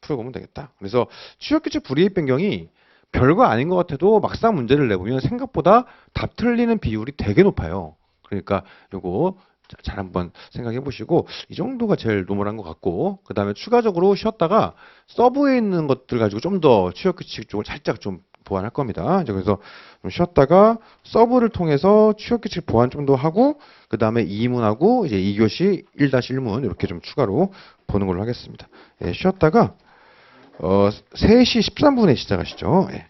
Speaker 1: 풀어보면 되겠다. 그래서 취업규칙 불이익 변경이 별거 아닌 것 같아도 막상 문제를 내보면 생각보다 답 틀리는 비율이 되게 높아요. 그러니까 요거 잘 한번 생각해 보시고 이 정도가 제일 노멀한 것 같고 그 다음에 추가적으로 쉬었다가 서브에 있는 것들 가지고 좀 더 취업규칙 쪽을 살짝 좀 보완할 겁니다. 이제 그래서 좀 쉬었다가 서브를 통해서 취업규칙 보완 좀 더 하고 그 다음에 2문하고 이제 2교시 1-1문 이렇게 좀 추가로 보는 걸로 하겠습니다. 예, 쉬었다가 3시 13분에 시작하시죠. 예.